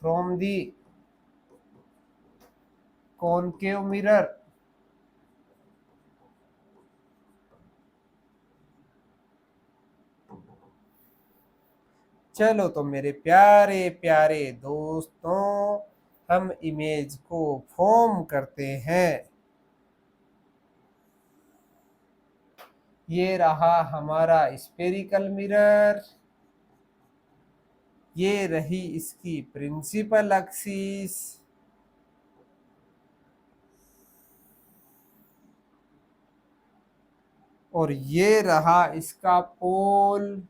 from the concave mirror चलो तो मेरे प्यारे प्यारे दोस्तों, हम इमेज को फॉर्म करते हैं। ये रहा हमारा स्फेरिकल मिरर, ये रही इसकी प्रिंसिपल एक्सिस, और ये रहा इसका पोल,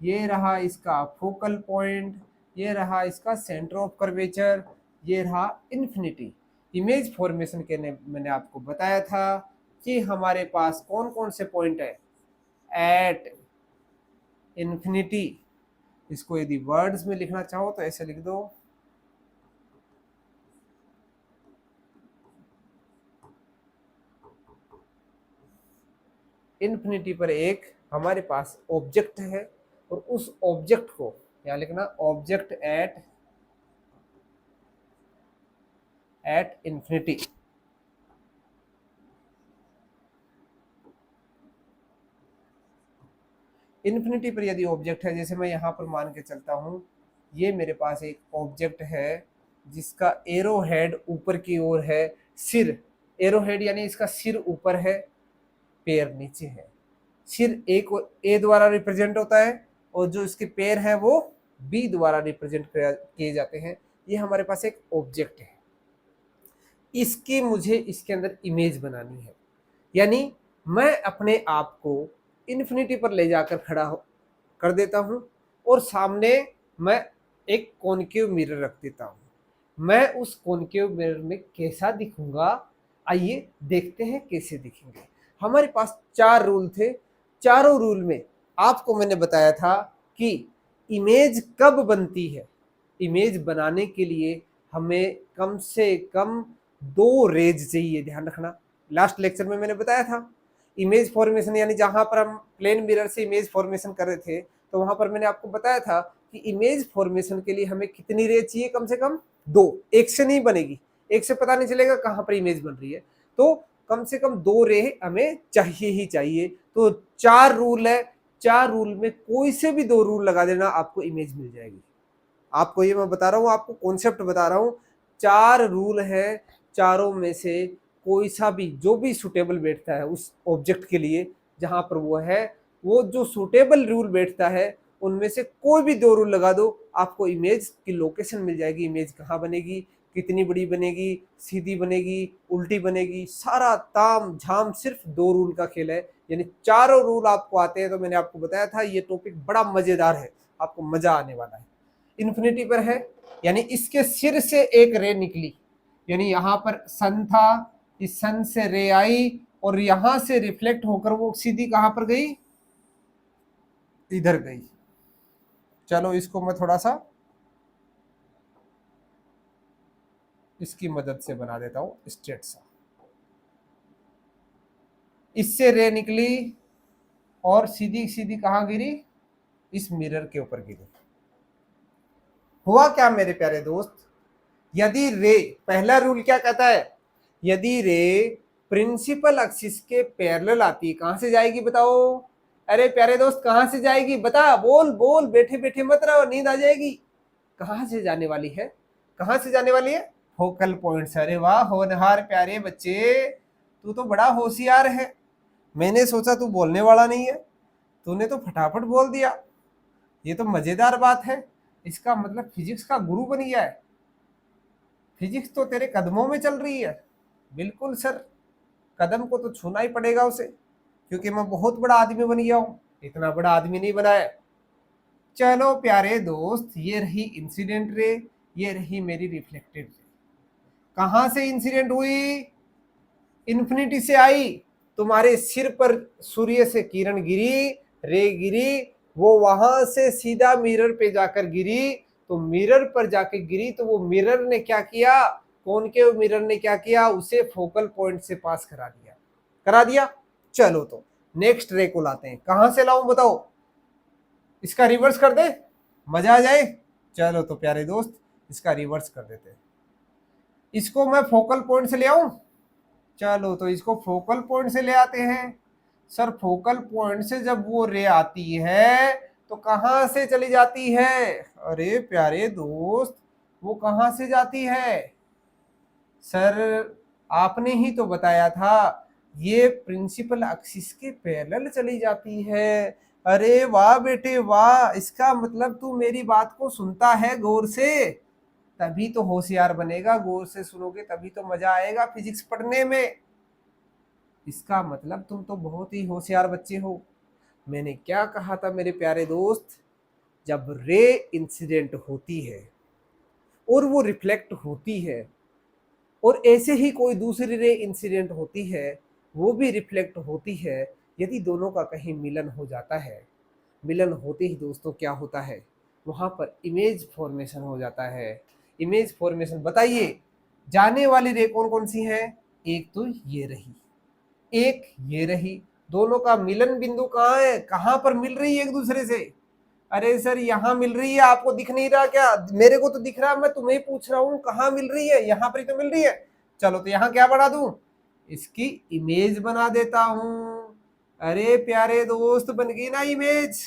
ये रहा इसका फोकल पॉइंट, ये रहा इसका सेंटर ऑफ कर्वेचर, ये रहा इन्फिनिटी। इमेज फॉर्मेशन के ने मैंने आपको बताया था कि हमारे पास कौन कौन से पॉइंट है एट इन्फिनिटी। इसको यदि वर्ड्स में लिखना चाहो तो ऐसे लिख दो, इन्फिनिटी पर एक हमारे पास ऑब्जेक्ट है, और उस ऑब्जेक्ट को यहाँ लिखना, ऑब्जेक्ट एट इन्फिनिटी। इन्फिनिटी पर यदि ऑब्जेक्ट है, जैसे मैं यहाँ पर मान के चलता हूँ, ये मेरे पास एक ऑब्जेक्ट है जिसका एरो हेड ऊपर की ओर है, सिर, एरो हेड यानी इसका सिर ऊपर है, पैर नीचे है। सिर ए द्वारा रिप्रेजेंट होता है, और जो इसके पैर हैं वो बी द्वारा रिप्रेजेंट किए जाते हैं। ये हमारे पास एक ऑब्जेक्ट है, इसकी मुझे इसके अंदर इमेज बनानी है, यानी मैं अपने आप को इन्फिनिटी पर ले जाकर खड़ा कर देता हूं, और सामने मैं एक कॉनकेव मिरर रख देता हूं। मैं उस कॉनकेव मिरर में कैसा दिखूंगा, आइए देखते हैं कैसे दिखेंगे। हमारे पास 4 रूल थे, चारों रूल में आपको मैंने बताया था कि इमेज कब बनती है। इमेज बनाने के लिए हमें कम से कम 2 रेज चाहिए, ध्यान रखना। लास्ट लेक्चर में मैंने बताया था इमेज फॉर्मेशन, यानी जहां पर हम प्लेन मिरर से इमेज फॉर्मेशन कर रहे थे, तो वहां पर मैंने आपको बताया था कि इमेज फॉर्मेशन के लिए हमें कितनी रेज चाहिए, कम से कम 2। एक से नहीं बनेगी, एक से पता नहीं चलेगा कहां पर इमेज बन रही है, तो कम से कम 2 रे हमें चाहिए ही चाहिए। तो 4 रूल है, 4 रूल में कोई से भी 2 रूल लगा देना, आपको इमेज मिल जाएगी। आपको ये मैं बता रहा हूँ, आपको कॉन्सेप्ट बता रहा हूँ। 4 रूल है, चारों में से कोई सा भी जो भी सुटेबल बैठता है उस ऑब्जेक्ट के लिए, जहां पर वो है, वो जो सुटेबल रूल बैठता है उनमें से कोई भी 2 रूल लगा दो, आपको इमेज की लोकेशन मिल जाएगी। इमेज कहाँ बनेगी, कितनी बड़ी बनेगी, सीधी बनेगी, उल्टी बनेगी, सारा ताम झाम सिर्फ 2 रूल का खेल है। यानी चारों रूल आपको आते हैं। तो मैंने आपको बताया था ये टॉपिक बड़ा मजेदार है, आपको मजा आने वाला है। इन्फिनिटी पर है, यानी इसके सिर से एक रे निकली, यानी यहां पर सन था, इस सन से रे आई, और यहां से रिफ्लेक्ट होकर वो सीधी कहां पर गई, इधर गई। चलो इसको मैं थोड़ा सा इसकी मदद से बना देता हूं स्ट्रेट सा। इससे रे निकली और सीधी सीधी कहां गिरी, इस मिरर के ऊपर गिरी। हुआ क्या मेरे प्यारे दोस्त, यदि रे, पहला रूल क्या कहता है, यदि रे प्रिंसिपल एक्सिस के पैरेलल आती है, कहां से जाएगी बताओ। अरे प्यारे दोस्त कहां से जाएगी, बता, बोल बोल, बैठे बैठे मत रहो, नींद आ जाएगी। कहां से जाने वाली है, कहां से जाने वाली है, फोकल पॉइंट से। अरे वाह होनहार प्यारे बच्चे, तू तो बड़ा होशियार है। मैंने सोचा तू बोलने वाला नहीं है, तूने तो फटाफट बोल दिया। ये तो मजेदार बात है, इसका मतलब फिजिक्स का गुरु बन गया है। फिजिक्स तो तेरे कदमों में चल रही है। बिल्कुल सर, कदम को तो छूना ही पड़ेगा उसे, क्योंकि मैं बहुत बड़ा आदमी बन गया हूं, इतना बड़ा आदमी नहीं बना है। चलो प्यारे दोस्त, ये रही इंसिडेंट रे, ये रही मेरी रिफ्लेक्टेड रे। कहां से इंसिडेंट हुई, इन्फिनिटी से आई, तुम्हारे सिर पर सूर्य से किरण गिरी, रे गिरी, वो वहां से सीधा मिरर पे जाकर गिरी। तो मिरर पर जाकर गिरी तो वो मिरर ने क्या किया, कॉनकेव मिरर ने क्या किया, उसे फोकल पॉइंट से पास करा दिया, करा दिया। चलो तो नेक्स्ट रे को लाते हैं, कहां से लाऊं बताओ, इसका रिवर्स कर दे, मजा आ जाए। चलो तो प्यारे दोस्त इसका रिवर्स कर देते हैं, इसको मैं फोकल पॉइंट से ले आऊं। चलो तो इसको फोकल पॉइंट से ले आते हैं। सर फोकल पॉइंट से जब वो रे आती है तो कहाँ से चली जाती है? अरे प्यारे दोस्त, वो कहाँ से जाती है? सर आपने ही तो बताया था, ये प्रिंसिपल एक्सिस के पैरेलल चली जाती है। अरे वाह बेटे वाह, इसका मतलब तू मेरी बात को सुनता है गौर से, तभी तो होशियार बनेगा। गौर से सुनोगे तभी तो मजा आएगा फिजिक्स पढ़ने में। इसका मतलब तुम तो बहुत ही होशियार बच्चे हो। मैंने क्या कहा था मेरे प्यारे दोस्त, जब रे इंसिडेंट होती है और वो रिफ्लेक्ट होती है, और ऐसे ही कोई दूसरी रे इंसिडेंट होती है, वो भी रिफ्लेक्ट होती है, यदि दोनों का कहीं मिलन हो जाता है, मिलन होते ही दोस्तों क्या होता है, वहां पर इमेज फॉर्मेशन हो जाता है। इमेज फॉर्मेशन, बताइए जाने वाली रे कौन कौन सी है? एक तो ये रही, एक ये रही। दोनों का मिलन बिंदु कहाँ है? कहाँ पर मिल रही है एक दूसरे से? अरे सर यहाँ मिल रही है, आपको दिख नहीं रहा क्या? मेरे को तो दिख रहा, मैं तुम्हें पूछ रहा हूँ कहाँ मिल रही है? यहाँ पर ही तो मिल रही है। चलो तो यहाँ क्या बना दूं? इसकी इमेज बना देता हूँ। अरे प्यारे दोस्त, बन गई ना इमेज।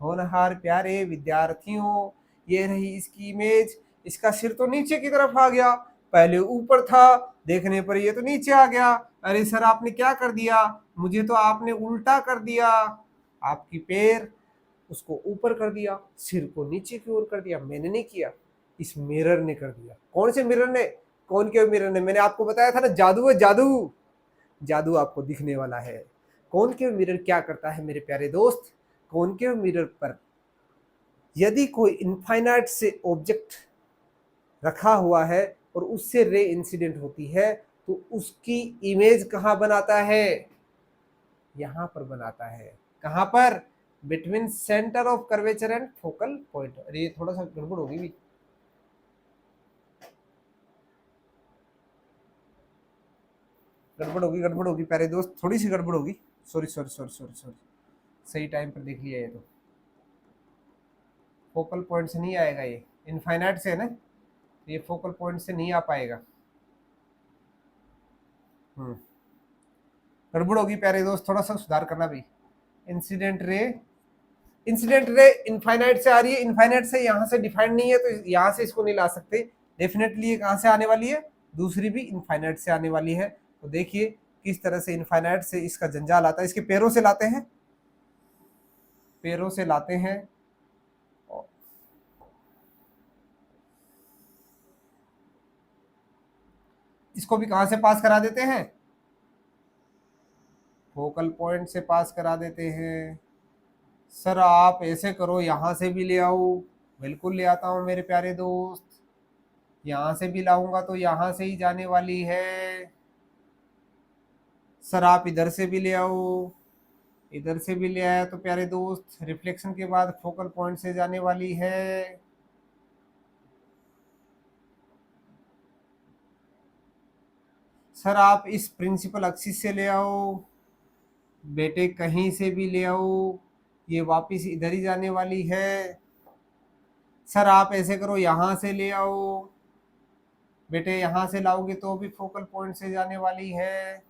होनहार प्यारे विद्यार्थियों, ये रही इसकी इमेज। इसका सिर तो नीचे की तरफ आ गया, पहले ऊपर था, देखने पर ये तो नीचे आ गया। अरे सर आपने क्या कर दिया? मुझे तो आपने उल्टा कर दिया। आपकी पैर उसको ऊपर कर दिया, सिर को नीचे की ओर कर दिया। मैंने नहीं किया, इस मिरर ने कर दिया। कौन से मिरर ने? कौन के मिरर ने? मैंने आपको बताया था ना, जादू है जादू। जादू आपको दिखने वाला है। कौन के मिरर क्या करता है मेरे प्यारे दोस्त? कौन के मिरर पर यदि कोई इनफाइनाइट से ऑब्जेक्ट रखा हुआ है और उससे रे इंसिडेंट होती है, तो उसकी इमेज कहाँ बनाता है? यहाँ पर बनाता है। कहाँ पर? Between centre of curvature and focal point. अरे ये थोड़ा सा गड़बड़ होगी भी, गड़बड़ होगी प्यारे दोस्त, थोड़ी सी गड़बड़ होगी। Sorry sorry sorry sorry sorry, सही टाइम पर देख लिया। ये तो फोकल पॉइंट से नहीं आएगा, ये इनफाइनाइट से है ना, ये फोकल पॉइंट से नहीं आ पाएगा। हम्म, गड़बड़ होगी प्यारे दोस्त, थोड़ा सा सुधार करना भी। Incident ray, incident ray infinite से आ रही है, इनफाइनाइट से यहाँ से डिफाइंड नहीं है, तो यहाँ से इसको नहीं ला सकते। डेफिनेटली ये कहाँ से आने वाली है? दूसरी भी इनफाइनाइट से आने वाली है। तो देखिए किस तरह से इनफाइनाइट से इसका जंजाल आता है। इसके पैरों से लाते हैं, पैरों से लाते हैं, इसको भी कहाँ से पास करा देते हैं? फोकल पॉइंट से पास करा देते हैं। सर आप ऐसे करो, यहाँ से भी ले आओ। बिल्कुल ले आता हूँ मेरे प्यारे दोस्त, यहाँ से भी लाऊंगा तो यहाँ से ही जाने वाली है। सर आप इधर से भी ले आओ, इधर से भी ले आया तो प्यारे दोस्त रिफ्लेक्शन के बाद फोकल पॉइंट से जाने वाली है। सर आप इस प्रिंसिपल एक्सिस से ले आओ, बेटे कहीं से भी ले आओ, ये वापस इधर ही जाने वाली है। सर आप ऐसे करो, यहाँ से ले आओ, बेटे यहाँ से लाओगे तो भी फोकल पॉइंट से जाने वाली है।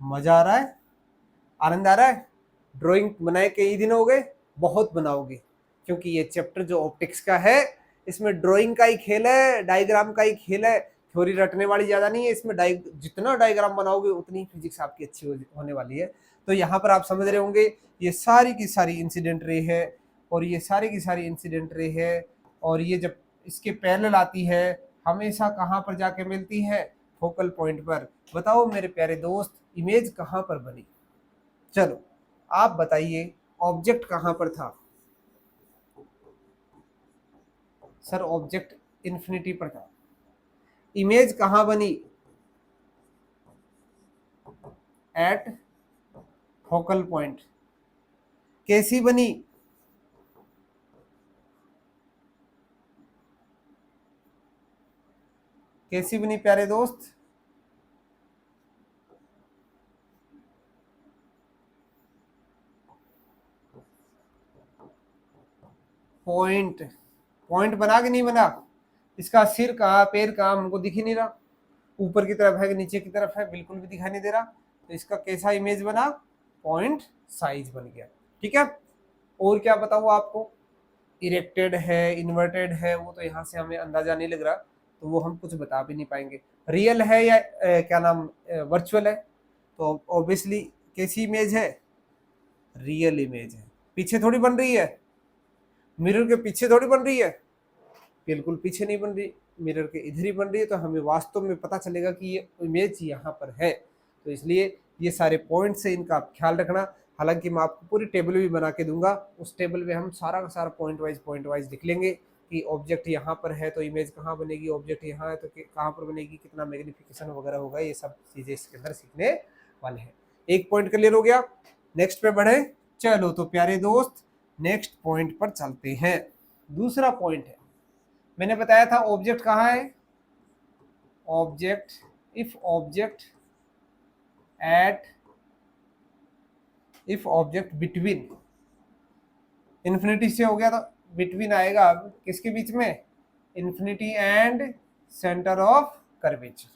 मजा आ रहा है? आनंद आ रहा है? ड्राइंग बनाए कई दिन हो गए, बहुत बनाओगे, क्योंकि ये चैप्टर जो ऑप्टिक्स का है, इसमें ड्राइंग का ही खेल है, डायग्राम का ही खेल है। थ्योरी रटने वाली ज्यादा नहीं है इसमें। जितना डायग्राम बनाओगे उतनी फिजिक्स आपकी अच्छी होने वाली है। तो यहाँ पर आप समझ रहे होंगे, ये सारी की सारी इंसिडेंट रे है, और ये सारी की सारी इंसिडेंट रे है, और ये जब इसके पैरेलल आती है, हमेशा कहाँ पर जाके मिलती है? फोकल पॉइंट पर। बताओ मेरे प्यारे दोस्त, इमेज कहाँ पर बनी? चलो आप बताइए, ऑब्जेक्ट कहाँ पर था? सर ऑब्जेक्ट इन्फिनिटी पर था। इमेज कहाँ बनी? At focal point. कैसी बनी? कैसी बनी प्यारे दोस्त? पॉइंट, पॉइंट बना कि नहीं बना, इसका सिर कहाँ पैर कहाँ हमको दिख ही नहीं रहा, ऊपर की तरफ है कि नीचे की तरफ है, बिल्कुल भी दिखाई नहीं दे रहा। तो इसका कैसा इमेज बना, पॉइंट साइज बन गया। ठीक है, और क्या बताऊँ आपको, इरेक्टेड है इन्वर्टेड है वो तो यहाँ से हमें अंदाजा नहीं लग रहा, तो वो हम कुछ बता भी नहीं पाएंगे। रियल है या क्या नाम वर्चुअल है, तो ऑब्वियसली कैसी इमेज है, रियल इमेज है। पीछे थोड़ी बन रही है, मिरर के पीछे थोड़ी बन रही है, बिल्कुल पीछे नहीं बन रही, मिरर के इधर ही बन रही है, तो हमें वास्तव में पता चलेगा कि ये इमेज यहाँ पर है। तो इसलिए ये सारे पॉइंट्स है, इनका आप ख्याल रखना। हालांकि मैं आपको पूरी टेबल भी बना के दूंगा, उस टेबल में हम सारा का सारा पॉइंट वाइज लिख लेंगे कि ऑब्जेक्ट यहाँ पर है तो इमेज कहाँ बनेगी, ऑब्जेक्ट यहाँ है तो कहाँ पर बनेगी, कितना मैग्निफिकेशन वगैरह होगा, ये सब चीज़ें इसके अंदर सीखने वाले हैं। एक पॉइंट क्लियर हो गया, नेक्स्ट पे बढ़े। चलो तो प्यारे दोस्त नेक्स्ट पॉइंट पर चलते हैं। दूसरा पॉइंट है, मैंने बताया था ऑब्जेक्ट कहाँ है, object if object between, infinity से हो गया तो बिटवीन आएगा अब किसके बीच में, infinity and centre of curvature.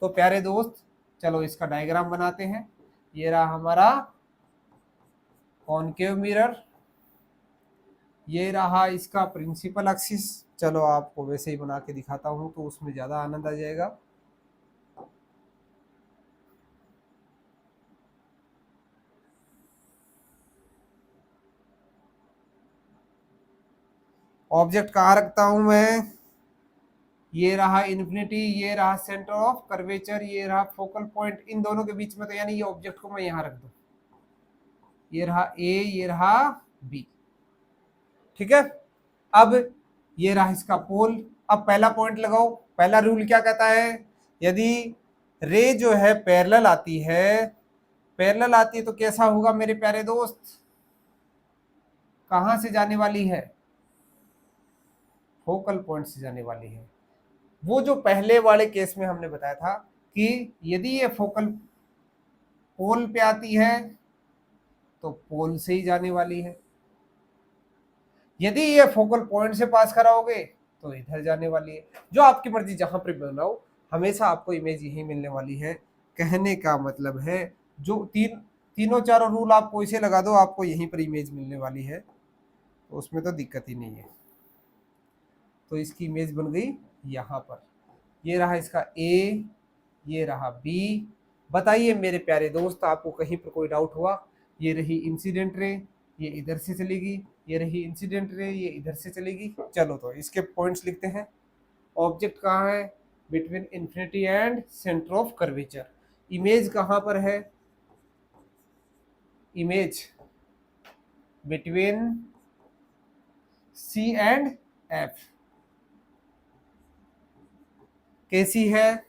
तो प्यारे दोस्त चलो इसका डायग्राम बनाते हैं। ये रहा हमारा कॉनकेव मिरर, ये रहा इसका प्रिंसिपल एक्सिस। चलो आपको वैसे ही बना के दिखाता हूँ तो उसमें ज़्यादा आनंद आ जाएगा। ऑब्जेक्ट कहाँ रखता हूँ मैं, ये रहा इन्फिनिटी, ये रहा सेंटर ऑफ कर्वेचर, ये रहा फोकल पॉइंट, इन दोनों के बीच में, तो यानी ये ऑब्जेक्ट को मैं यहाँ रख दूँ, ये रहा ए ये रहा बी। ठीक है, अब ये रहा इसका पोल। अब पहला पॉइंट लगाओ, पहला रूल क्या कहता है, यदि रे जो है पैरेलल आती है, पैरेलल आती है तो कैसा होगा मेरे प्यारे दोस्त, कहां से जाने वाली है, फोकल पॉइंट से जाने वाली है। वो जो पहले वाले केस में हमने बताया था कि यदि ये फोकल पोल पे आती है तो पोल से ही जाने वाली है, यदि ये फोकल पॉइंट से पास कराओगे तो इधर जाने वाली है। जो आपकी मर्जी जहां पर बनाओ, हमेशा आपको इमेज यही मिलने वाली है। कहने का मतलब है जो तीनों चारों रूल आपको इसे लगा दो, आपको यहीं पर इमेज मिलने वाली है, तो उसमें तो दिक्कत ही नहीं है। तो इसकी इमेज बन गई यहाँ पर, ये रहा इसका ए, ये रहा बी। बताइए मेरे प्यारे दोस्त आपको कहीं पर कोई डाउट हुआ, ये रही इंसिडेंट रे, ये इधर से चलेगी, ये रही इंसिडेंट रे, ये इधर से चलेगी। चलो तो इसके पॉइंट्स लिखते हैं। ऑब्जेक्ट कहाँ है, between infinity and centre of curvature. Image कहाँ पर है, image between C and F. कैसी है,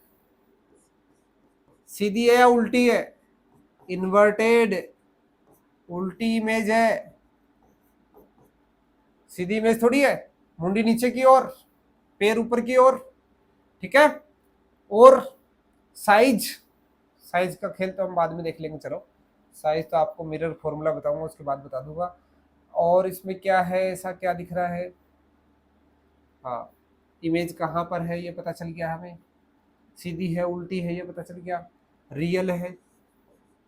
सीधी है या उल्टी है, इन्वर्टेड, उल्टी इमेज है, सीधी इमेज थोड़ी है, मुंडी नीचे की ओर पैर ऊपर की ओर। ठीक है, और साइज, साइज का खेल तो हम बाद में देख लेंगे, चलो साइज तो आपको मिरर फॉर्मूला बताऊंगा उसके बाद बता दूंगा। और इसमें क्या है, ऐसा क्या दिख रहा है, हाँ इमेज कहाँ पर है ये पता चल गया हमें, सीधी है उल्टी है ये पता चल गया, रियल है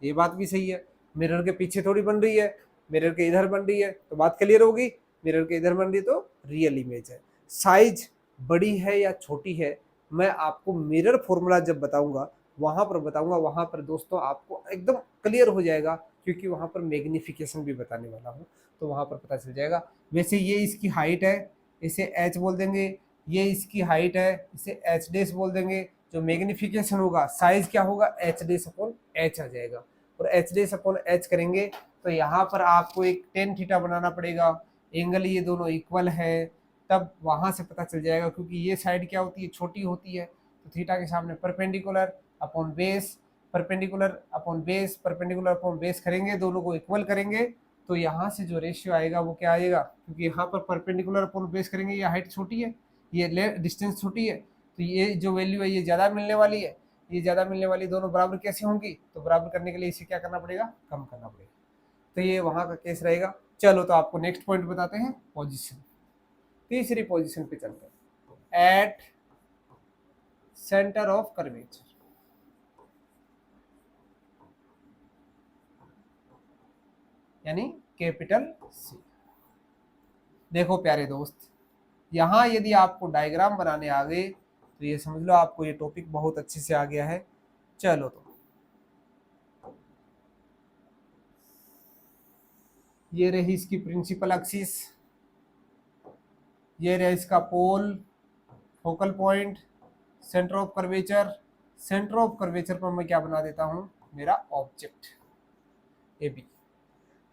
ये बात भी सही है, मिरर के पीछे थोड़ी बन रही है, मिरर के इधर बन रही है, तो बात क्लियर होगी, मिरर के इधर बन रही है तो रियल इमेज है। साइज बड़ी है या छोटी है, मैं आपको मिरर फॉर्मूला जब बताऊंगा वहां पर बताऊंगा, वहां पर दोस्तों आपको एकदम क्लियर हो जाएगा, क्योंकि वहां पर मैग्निफिकेशन भी बताने वाला हूँ, तो वहां पर पता चल जाएगा। वैसे ये इसकी हाइट है, इसे एच बोल देंगे, ये इसकी हाइट है, इसे एच डेस बोल देंगे। जो मैग्निफिकेशन होगा साइज क्या होगा, एच डेस अपॉन एच आ जाएगा, और एच डेस अपॉन एच करेंगे तो यहाँ पर आपको एक टेन थीटा बनाना पड़ेगा, एंगल ये दोनों इक्वल है, तब वहां से पता चल जाएगा, क्योंकि ये साइड क्या होती है, छोटी होती है, तो थीटा के सामने perpendicular upon base, perpendicular upon base, perpendicular upon base करेंगे, दोनों को इक्वल करेंगे, तो यहाँ से जो रेशियो आएगा वो क्या आएगा, क्योंकि यहाँ पर परपेंडिकुलर अपॉन बेस करेंगे, ये हाइट छोटी है, ये डिस्टेंस छोटी है, तो ये जो वैल्यू है ये ज़्यादा मिलने वाली है, ये ज़्यादा मिलने वाली, दोनों बराबर कैसे होंगी, तो बराबर करने के लिए इसे क्या करना पड़ेगा, कम करना पड़ेगा, तो ये वहाँ का केस रहेगा। चलो तो आपको नेक्स्ट पॉइंट बताते हैं, पोजीशन। तीसरी पोजीशन पे चलते हैं, एट सेंटर ऑफ कर्वेचर, यानी कैपिटल सी। देखो प्यारे दोस्त, यहां यदि आपको डायग्राम बनाने आ गए तो ये समझ लो आपको ये टॉपिक बहुत अच्छे से आ गया है। चलो तो ये रही इसकी प्रिंसिपल एक्सिस, ये रहा इसका pole, focal point, centre of curvature. Centre of curvature पर मैं क्या बना देता हूं, मेरा ऑब्जेक्ट ए बी।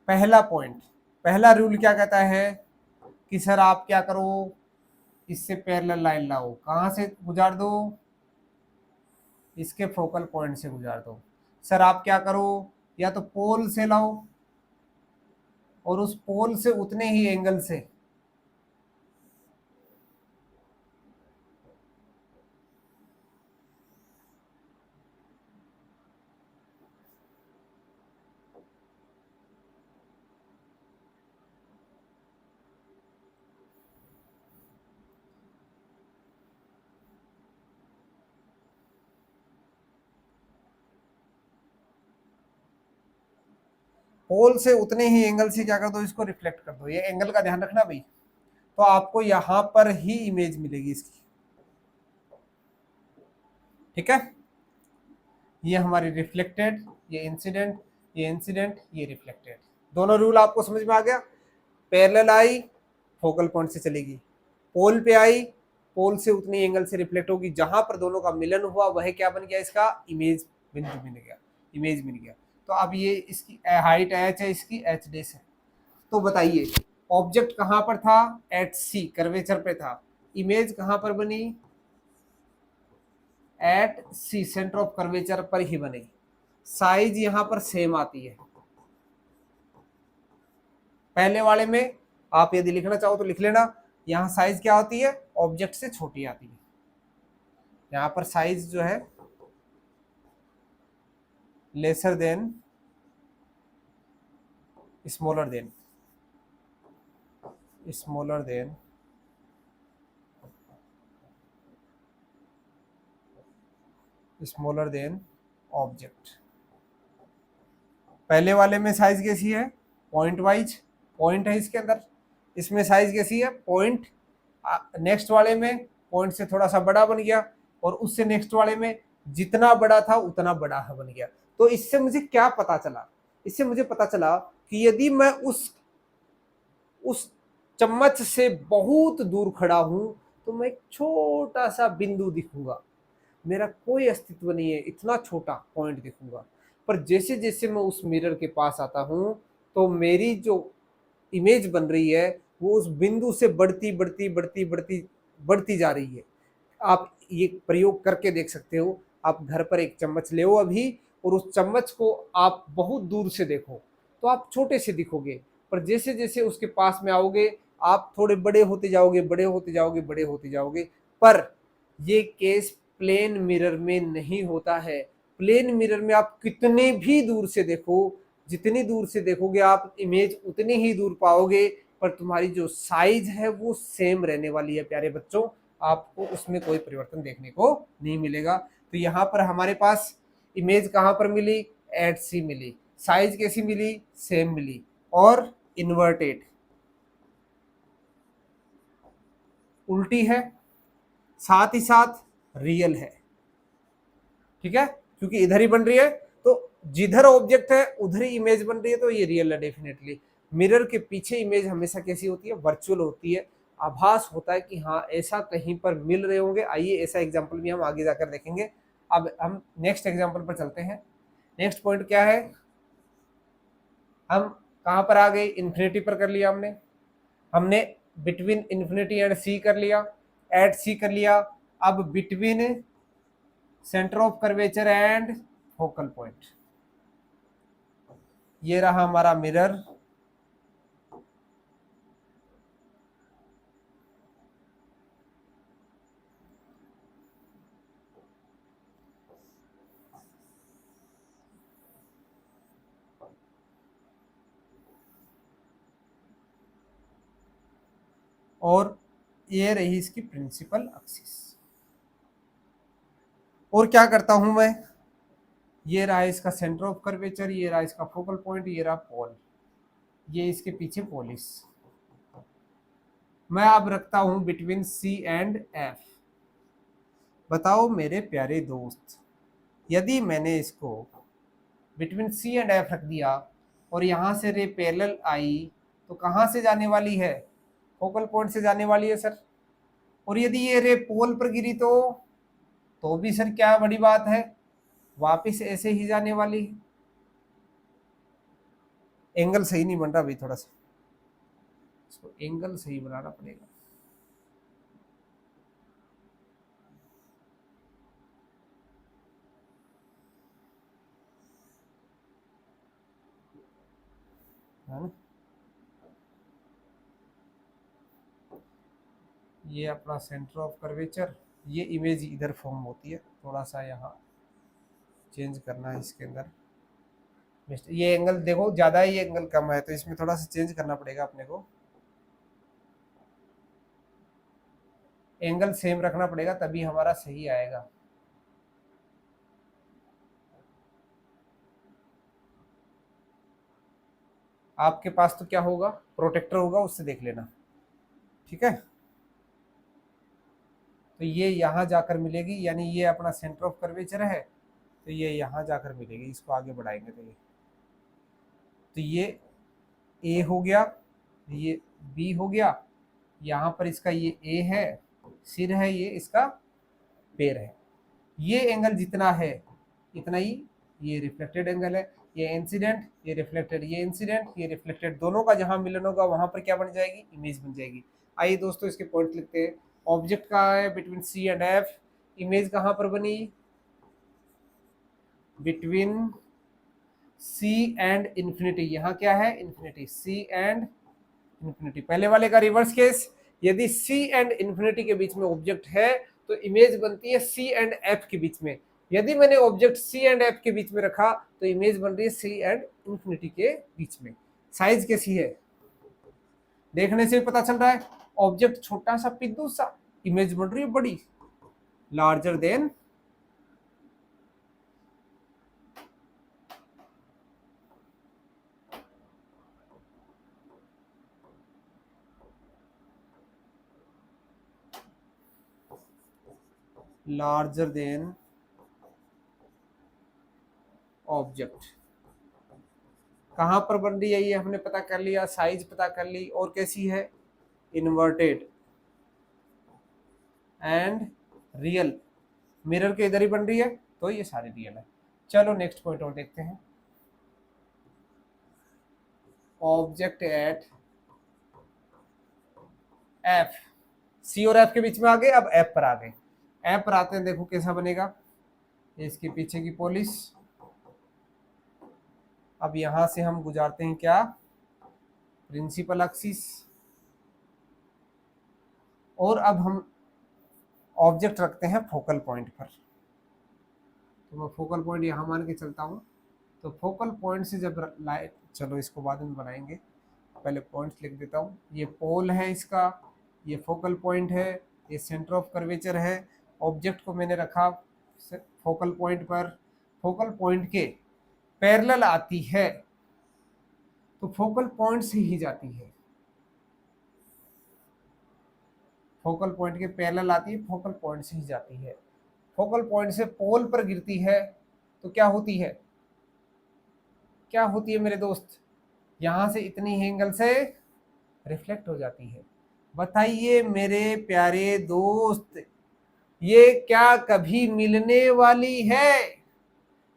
पहला पॉइंट, पहला रूल क्या कहता है कि सर आप क्या करो, इससे पैरेलल लाइन लाओ, कहां से गुजार दो, इसके फोकल पॉइंट से गुजार दो। सर आप क्या करो, या तो पोल से लाओ और उस पोल से उतने ही एंगल से पोल से उतने ही एंगल से क्या कर दो, इसको रिफ्लेक्ट कर दो। ये एंगल का ध्यान रखना भाई। तो आपको यहां पर ही इमेज मिलेगी इसकी, ठीक है। ये हमारी रिफ्लेक्टेड, ये इंसिडेंट, ये इंसिडेंट, ये रिफ्लेक्टेड। दोनों रूल आपको समझ में आ गया। पैरेलल आई, फोकल पॉइंट से चलेगी, पोल पे आई, पोल से उतनी एंगल से रिफ्लेक्ट होगी, जहां पर दोनों का मिलन हुआ वह क्या बन गया, इसका इमेज बिंदु मिल गया, इमेज मिल गया। तो अब ये इसकी हाइट एच है, इसकी एच डेस है। तो बताइए ऑब्जेक्ट कहां पर था, एट सी कर्वेचर पे था, इमेज कहां पर बनी, at C centre of curvature पर ही बनेगी। साइज यहां पर सेम आती है। पहले वाले में आप यदि लिखना चाहो तो लिख लेना, यहां साइज क्या होती है, ऑब्जेक्ट से छोटी आती है। यहां पर साइज जो है lesser than, smaller than, smaller than, smaller than object. पहले वाले में साइज कैसी है, पॉइंट वाइज, पॉइंट है इसके अंदर, इसमें साइज कैसी है, पॉइंट। नेक्स्ट वाले में पॉइंट से थोड़ा सा बड़ा बन गया, और उससे नेक्स्ट वाले में जितना बड़ा था उतना बड़ा बन गया। तो इससे मुझे क्या पता चला, इससे मुझे पता चला कि यदि मैं उस चम्मच से बहुत दूर खड़ा हूं तो मैं एक छोटा सा बिंदु दिखूंगा, मेरा कोई अस्तित्व नहीं है, इतना छोटा पॉइंट दिखूंगा। पर जैसे जैसे मैं उस मिरर के पास आता हूं तो मेरी जो इमेज बन रही है वो उस बिंदु से बढ़ती बढ़ती बढ़ती बढ़ती बढ़ती जा रही है। आप ये प्रयोग करके देख सकते हो। आप घर पर एक चम्मच ले अभी, और उस चम्मच को आप बहुत दूर से देखो तो आप छोटे से दिखोगे, पर जैसे जैसे उसके पास में आओगे आप थोड़े बड़े होते जाओगे, बड़े होते जाओगे, बड़े होते जाओगे। पर ये केस प्लेन मिरर में नहीं होता है। प्लेन मिरर में आप कितने भी दूर से देखो, जितनी दूर से देखोगे आप इमेज उतनी ही दूर पाओगे, पर तुम्हारी जो साइज है वो सेम रहने वाली है प्यारे बच्चों, आपको उसमें कोई परिवर्तन देखने को नहीं मिलेगा। तो यहाँ पर हमारे पास इमेज कहाँ पर मिली, एट सी मिली, साइज कैसी मिली, सेम मिली, और इन्वर्टेड, उल्टी है, साथ ही साथ रियल है, ठीक है, क्योंकि इधर ही बन रही है। तो जिधर ऑब्जेक्ट है उधर ही इमेज बन रही है, तो ये रियल है डेफिनेटली। मिरर के पीछे इमेज हमेशा कैसी होती है, वर्चुअल होती है, आभास होता है कि हाँ ऐसा कहीं पर मिल रहे होंगे। आइए ऐसा एग्जाम्पल भी हम आगे जाकर देखेंगे। अब हम नेक्स्ट एग्जाम्पल पर चलते हैं। नेक्स्ट पॉइंट क्या है, हम कहां पर आ गए, इन्फिनिटी पर कर लिया हमने, हमने बिटवीन इन्फिनिटी एंड सी कर लिया, एट सी कर लिया। अब between centre of curvature and focal point, ये रहा हमारा मिरर, और ये रही इसकी प्रिंसिपल एक्सिस। और क्या करता हूं मैं, ये रहा इसका सेंटर ऑफ कर्वेचर, ये रहा इसका फोकल पॉइंट, ये रहा पोल, ये इसके पीछे पोलिस। मैं अब रखता हूं बिटवीन सी एंड एफ। बताओ मेरे प्यारे दोस्त, यदि मैंने इसको बिटवीन सी एंड एफ रख दिया और यहां से रे पैरेलल आई, तो कहां से जाने वाली है, फोकल पॉइंट से जाने वाली है सर। और यदि ये रे पोल पर गिरी तो भी सर क्या बड़ी बात है, वापिस ऐसे ही जाने वाली है। एंगल सही नहीं बन रहा अभी, थोड़ा सा इसको एंगल सही बनाना पड़ेगा। है ना, ये अपना सेंटर ऑफ कर्वेचर, ये इमेज इधर फॉर्म होती है, थोड़ा सा यहाँ चेंज करना है इसके अंदर। ये एंगल देखो ज्यादा ही एंगल कम है, तो इसमें थोड़ा सा चेंज करना पड़ेगा अपने को, एंगल सेम रखना पड़ेगा तभी हमारा सही आएगा। आपके पास तो क्या होगा, प्रोटेक्टर होगा, उससे देख लेना, ठीक है। तो ये यहाँ जाकर मिलेगी, यानी ये अपना सेंटर ऑफ कर्वेचर है, तो ये यहाँ जाकर मिलेगी। इसको आगे बढ़ाएंगे तो ये ए हो गया, ये बी हो गया, यहाँ पर इसका ये ए है, सिर है, ये इसका पैर है। ये एंगल जितना है इतना ही ये रिफ्लेक्टेड एंगल है, ये इंसिडेंट, ये रिफ्लेक्टेड, ये इंसिडेंट, ये रिफ्लेक्टेड, दोनों का जहां मिलन होगा वहां पर क्या बन जाएगी, इमेज बन जाएगी। आइए दोस्तों इसके पॉइंट लिखते हैं। ऑब्जेक्ट कहाँ है, between C and F. Image कहां पर बनी, बिटवीन सी एंड इंफिनिटी। यहाँ क्या है, इंफिनिटी, सी एंड इंफिनिटी। पहले वाले का रिवर्स केस, यदि सी एंड इंफिनिटी के बीच में ऑब्जेक्ट है तो इमेज बनती है सी एंड एफ के बीच में। यदि मैंने ऑब्जेक्ट सी एंड एफ के बीच में रखा तो इमेज बन रही है सी एंड इंफिनिटी के बीच में। साइज कैसी है, देखने से पता चल रहा है, ऑब्जेक्ट छोटा सा पिद्दू सा, इमेज बन रही है बड़ी, लार्जर देन ऑब्जेक्ट। कहां पर बन रही है ये हमने पता कर लिया, साइज पता कर ली, और कैसी है, इन्वर्टेड एंड रियल। मिरर के इधर ही बन रही है तो ये सारे रियल है। चलो नेक्स्ट पॉइंट और देखते हैं। ऑब्जेक्ट एट एफ, सी और एफ के बीच में आ गए, अब एफ पर आ गए। एफ पर आते हैं, देखो कैसा बनेगा, इसके पीछे की पोलिस। अब यहां से हम गुजारते हैं क्या, प्रिंसिपल एक्सिस, और अब हम ऑब्जेक्ट रखते हैं फोकल पॉइंट पर। तो मैं फोकल पॉइंट यहां मान के चलता हूं। तो फोकल पॉइंट से जब लाइट, चलो इसको बाद में बनाएंगे, पहले पॉइंट्स लिख देता हूँ। ये पोल है इसका, ये फोकल पॉइंट है, ये सेंटर ऑफ कर्वेचर है। ऑब्जेक्ट को मैंने रखा फोकल पॉइंट पर, फोकल पॉइंट के पैरेलल आती है तो फोकल पॉइंट से ही जाती है, फोकल पॉइंट के पैरेलल आती है, फोकल पॉइंट से ही जाती है। फोकल पॉइंट से पोल पर गिरती है तो क्या होती है, क्या होती है मेरे दोस्त, यहां से इतनी ही एंगल से रिफ्लेक्ट हो जाती है। बताइए मेरे प्यारे दोस्त, ये क्या कभी मिलने वाली है,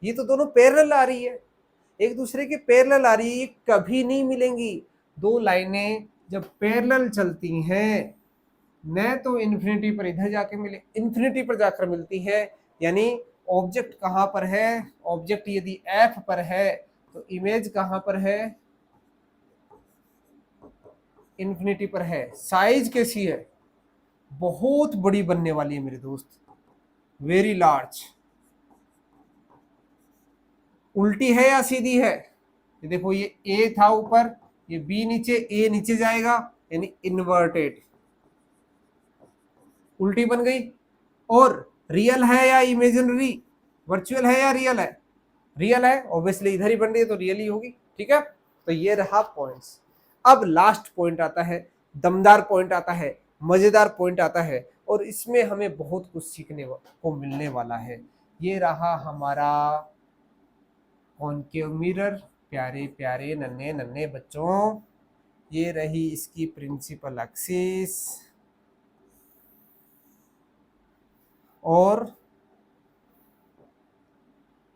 ये तो दोनों पैरेलल आ रही है, एक दूसरे के पैरेलल आ रही है, ये कभी नहीं मिलेंगी। दो लाइनें जब पैरेलल चलती हैं, न तो इन्फिनिटी पर इधर जाके मिले, इन्फिनिटी पर जाकर मिलती है, यानी ऑब्जेक्ट कहां पर है, ऑब्जेक्ट यदि एफ पर है तो इमेज कहां पर है, इन्फिनिटी पर है। साइज कैसी है, बहुत बड़ी बनने वाली है मेरे दोस्त, वेरी लार्ज। उल्टी है या सीधी है, ये देखो, ये ए था ऊपर, ये बी नीचे, ए नीचे जाएगा, यानी इन्वर्टेड। उल्टी बन गई। और रियल है या इमेजिनरी, वर्चुअल है या रियल है, रियल है, ऑब्वियसली इधर ही बन रही है तो रियल ही होगी। ठीक है, तो ये रहा पॉइंट्स। अब लास्ट पॉइंट आता है, दमदार पॉइंट आता है, मजेदार पॉइंट आता है, और इसमें हमें बहुत कुछ सीखने को मिलने वाला है। ये रहा हमारा कॉनकेव मिरर। प्यारे प्यारे नन्हे नन्हे बच्चों, ये रही इसकी प्रिंसिपल एक्सिस, और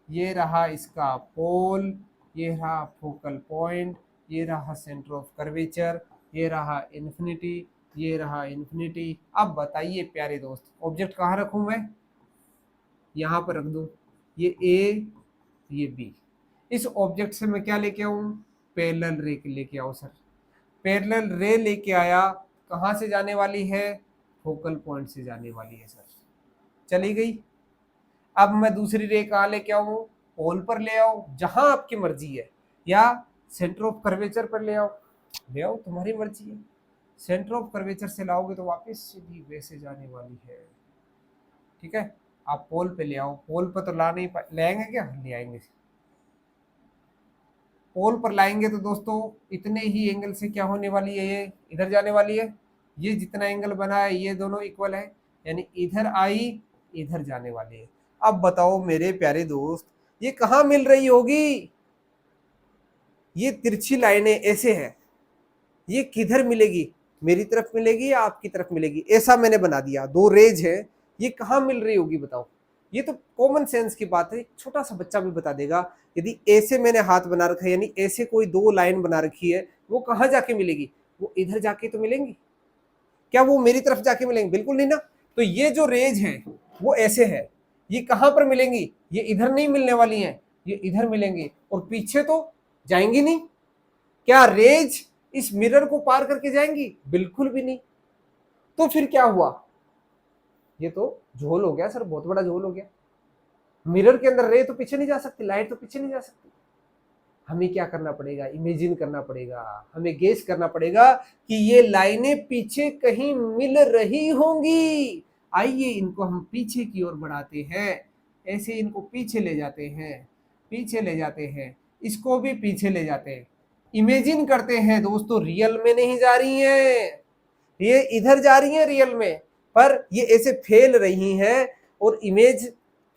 ये रहा इसका पोल, ये रहा फोकल पॉइंट, ये रहा सेंटर ऑफ कर्वेचर, ये रहा इन्फिनिटी, ये रहा इन्फिनिटी। अब बताइए प्यारे दोस्त, ऑब्जेक्ट कहाँ रखूं मैं, यहाँ पर रख दूं, ये ए ये बी। इस ऑब्जेक्ट से मैं क्या लेके आऊं, पैरेलल रे लेके आओ सर। पैरेलल रे लेके आया, कहाँ से जाने वाली है, फोकल पॉइंट से जाने वाली है सर, चली गई। अब मैं दूसरी रे कहाँ लेके आऊं, पोल पर ले आओ, जहां आपकी मर्जी है, या सेंटर ऑफ कर्वेचर पर ले आओ, ले आओ तुम्हारी मर्जी है। सेंटर ऑफ कर्वेचर से लाओगे तो वापस सीधी वे से जाने वाली है। ठीक है, आप पोल पे ले आओ, पोल पर तो ला नहीं ले आएंगे क्या, ले आएंगे। पोल पर लाएंगे तो दोस्तों इतने ही एंगल से क्या होने वाली है, ये इधर जाने वाली है। ये जितना एंगल बना है ये दोनों इक्वल है, यानी इधर आई इधर जाने वाली है। अब बताओ मेरे प्यारे दोस्त, ये कहाँ मिल रही होगी, ये तिरछी लाइनें ऐसे है, ये किधर मिलेगी, मेरी तरफ मिलेगी या आपकी तरफ मिलेगी, ऐसा मैंने बना दिया। दो रेज है, ये कहाँ मिल रही होगी बताओ। ये तो कॉमन सेंस की बात है, छोटा सा बच्चा भी बता देगा। यदि ऐसे मैंने हाथ बना रखा है, यानी ऐसे कोई दो लाइन बना रखी है, वो कहाँ जाके मिलेगी, वो इधर जाके तो मिलेंगी, क्या वो मेरी तरफ जाके मिलेंगे, बिल्कुल नहीं ना। तो ये जो रेज है वो ऐसे है, ये कहां पर मिलेंगी, ये इधर नहीं मिलने वाली हैं, ये इधर मिलेंगी, और पीछे तो जाएंगी नहीं। क्या रेज इस मिरर को पार करके जाएंगी, बिल्कुल भी नहीं। तो फिर क्या हुआ, ये तो झोल हो गया सर, बहुत बड़ा झोल हो गया। मिरर के अंदर रे तो पीछे नहीं जा सकती, लाइट तो पीछे नहीं जा सकती। हमें क्या करना पड़ेगा, इमेजिन करना पड़ेगा, हमें गेस करना पड़ेगा कि ये लाइनें पीछे कहीं मिल रही होंगी। आइए इनको हम पीछे की ओर बढ़ाते हैं, ऐसे इनको पीछे ले जाते हैं, पीछे ले जाते हैं, इसको भी पीछे ले जाते हैं। इमेजिन करते हैं दोस्तों, रियल में नहीं जा रही हैं, ये इधर जा रही हैं रियल में, पर ये ऐसे फैल रही हैं। और इमेज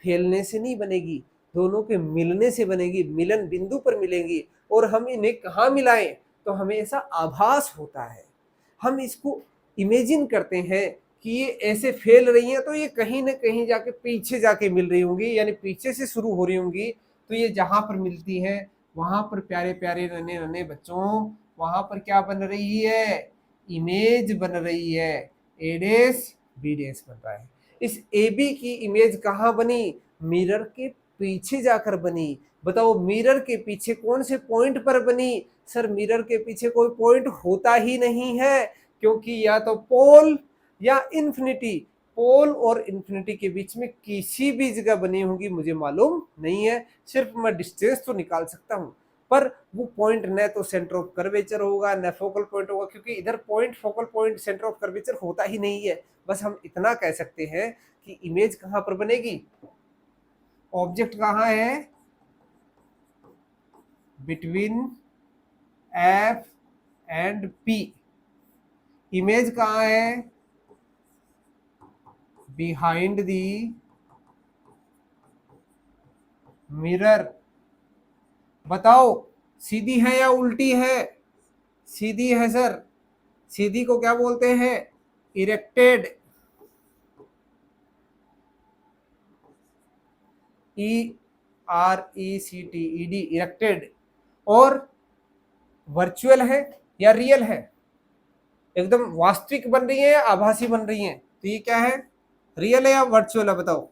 फैलने से नहीं बनेगी, दोनों के मिलने से बनेगी, मिलन बिंदु पर मिलेंगी। और हम इन्हें कहाँ मिलाएं, तो हमें ऐसा आभास होता है, हम इसको इमेजिन करते हैं कि ये ऐसे फैल रही हैं, तो ये कहीं ना कहीं जाके पीछे जाके मिल रही होंगी, यानी पीछे से शुरू हो रही होंगी। तो ये जहां पर मिलती है वहां पर प्यारे प्यारे नन्हे नन्हे बच्चों, वहां पर क्या बन रही है, इमेज बन रही है, ए डेस बी डेस बन रहा है। इस ए बी की इमेज कहाँ बनी, मिरर के पीछे जाकर बनी। बताओ मिरर के पीछे कौन से पॉइंट पर बनी, सर मिरर के पीछे कोई पॉइंट होता ही नहीं है, क्योंकि या तो पोल या इन्फिनिटी, पोल और इन्फिनिटी के बीच में किसी भी जगह बनी होगी मुझे मालूम नहीं है। सिर्फ मैं डिस्टेंस तो निकाल सकता हूं, पर वो पॉइंट न तो सेंटर ऑफ कर्वेचर होगा न फोकल पॉइंट होगा, क्योंकि इधर point focal point centre of curvature होता ही नहीं है। बस हम इतना कह सकते हैं कि इमेज कहां पर बनेगी, ऑब्जेक्ट कहां है, between F and P. Image कहां है, बिहाइंड दी मिरर। बताओ सीधी है या उल्टी है, सीधी है सर। सीधी को क्या बोलते हैं, इरेक्टेड, ERECTED, इरेक्टेड। और वर्चुअल है या रियल है, एकदम वास्तविक बन रही है या आभासी बन रही है, तो ये क्या है, रियल है या वर्चुअल है, बताओ।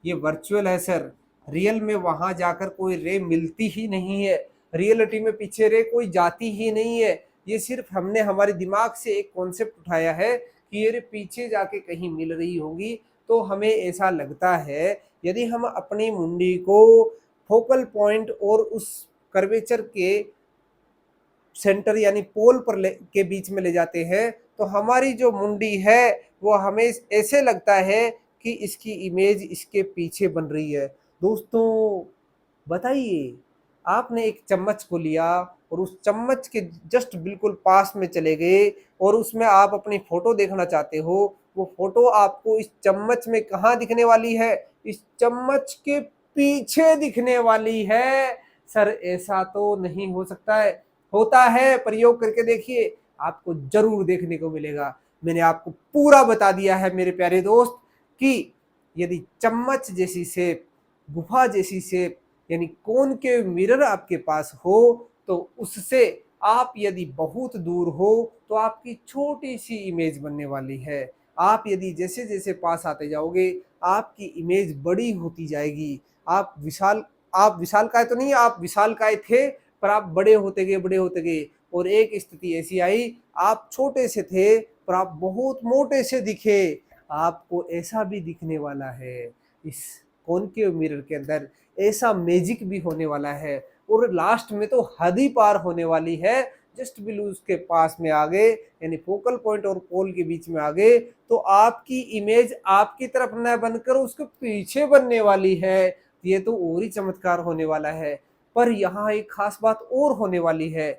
ये वर्चुअल है सर, रियल में वहां जाकर कोई रे मिलती ही नहीं है, रियलिटी में पीछे रे कोई जाती ही नहीं है। ये सिर्फ हमने हमारे दिमाग से एक कॉन्सेप्ट उठाया है कि ये रे पीछे जाके कहीं मिल रही होंगी। तो हमें ऐसा लगता है यदि हम अपनी मुंडी को फोकल पॉइंट और उस कर्वेचर के सेंटर यानी पोल पर के बीच में ले जाते हैं, तो हमारी जो मुंडी है वो हमें ऐसे लगता है कि इसकी इमेज इसके पीछे बन रही है। दोस्तों बताइए, आपने एक चम्मच को लिया और उस चम्मच के जस्ट बिल्कुल पास में चले गए और उसमें आप अपनी फोटो देखना चाहते हो, वो फोटो आपको इस चम्मच में कहाँ दिखने वाली है? इस चम्मच के पीछे दिखने वाली है। सर ऐसा तो नहीं हो सकता है। होता है, प्रयोग करके देखिए, आपको जरूर देखने को मिलेगा। मैंने आपको पूरा बता दिया है मेरे प्यारे दोस्त कि यदि चम्मच जैसी शेप, गुफा जैसी शेप, यानी कोन के मिरर आपके पास हो, तो उससे आप यदि बहुत दूर हो तो आपकी छोटी सी इमेज बनने वाली है। आप यदि जैसे जैसे पास आते जाओगे आपकी इमेज बड़ी होती जाएगी। आप विशालकाय तो नहीं, आप विशालकाय थे, पर आप बड़े होते गए और एक स्थिति ऐसी आई, आप छोटे से थे पर आप बहुत मोटे से दिखे। आपको ऐसा भी दिखने वाला है इस कॉनकेव मिरर के अंदर, ऐसा मैजिक भी होने वाला है और लास्ट में तो हद ही पार होने वाली है। जस्ट बिल्कुल उसके पास में आ गए, यानी फोकल पॉइंट और पोल के बीच में आ गए, तो आपकी इमेज आपकी तरफ न बनकर उसके पीछे बनने वाली है। ये तो और ही चमत्कार होने वाला है। पर यहाँ एक खास बात और होने वाली है।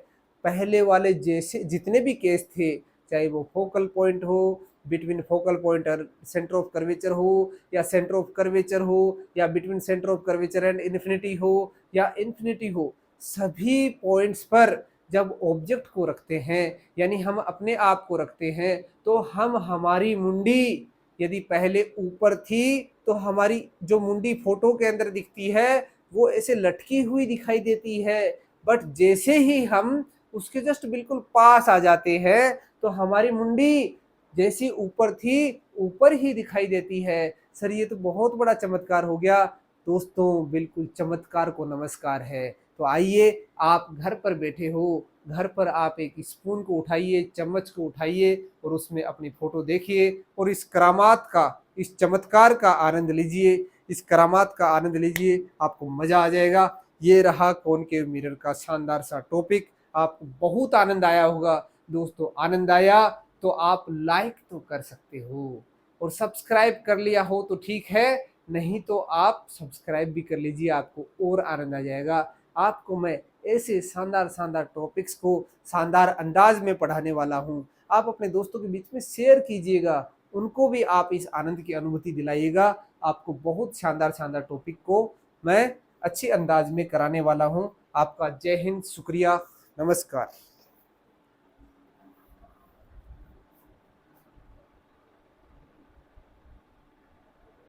पहले वाले जैसे जितने भी केस थे, चाहे वो फोकल पॉइंट हो, बिटवीन फोकल पॉइंट और सेंटर ऑफ कर्वेचर हो, या सेंटर ऑफ कर्वेचर हो, या between centre of curvature and infinity हो, या इन्फिनिटी हो, सभी पॉइंट्स पर जब ऑब्जेक्ट को रखते हैं, यानी हम अपने आप को रखते हैं, तो हम हमारी मुंडी यदि पहले ऊपर थी तो हमारी जो मुंडी फोटो के अंदर दिखती है वो ऐसे लटकी हुई दिखाई देती है। बट जैसे ही हम उसके जस्ट बिल्कुल पास आ जाते हैं तो हमारी मुंडी जैसी ऊपर थी ऊपर ही दिखाई देती है। सर ये तो बहुत बड़ा चमत्कार हो गया। दोस्तों बिल्कुल चमत्कार को नमस्कार है। तो आइए, आप घर पर बैठे हो, घर पर आप एक स्पून को उठाइए, चम्मच को उठाइए और उसमें अपनी फोटो देखिए और इस करामात का, इस चमत्कार का आनंद लीजिए, इस करामात का आनंद लीजिए, आपको मजा आ जाएगा। ये रहा कॉनकेव मिरर का शानदार सा टॉपिक। आपको बहुत आनंद आया होगा। दोस्तों आनंद आया तो आप लाइक तो कर सकते हो और सब्सक्राइब कर लिया हो तो ठीक है, नहीं तो आप सब्सक्राइब भी कर लीजिए, आपको और आनंद आ जाएगा। आपको मैं ऐसे शानदार शानदार टॉपिक्स को शानदार अंदाज में पढ़ाने वाला हूँ। आप अपने दोस्तों के बीच में शेयर कीजिएगा, उनको भी आप इस आनंद की अनुभूति दिलाइएगा। आपको बहुत शानदार शानदार टॉपिक को मैं अच्छे अंदाज में कराने वाला हूँ। आपका जय हिंद, शुक्रिया, नमस्कार।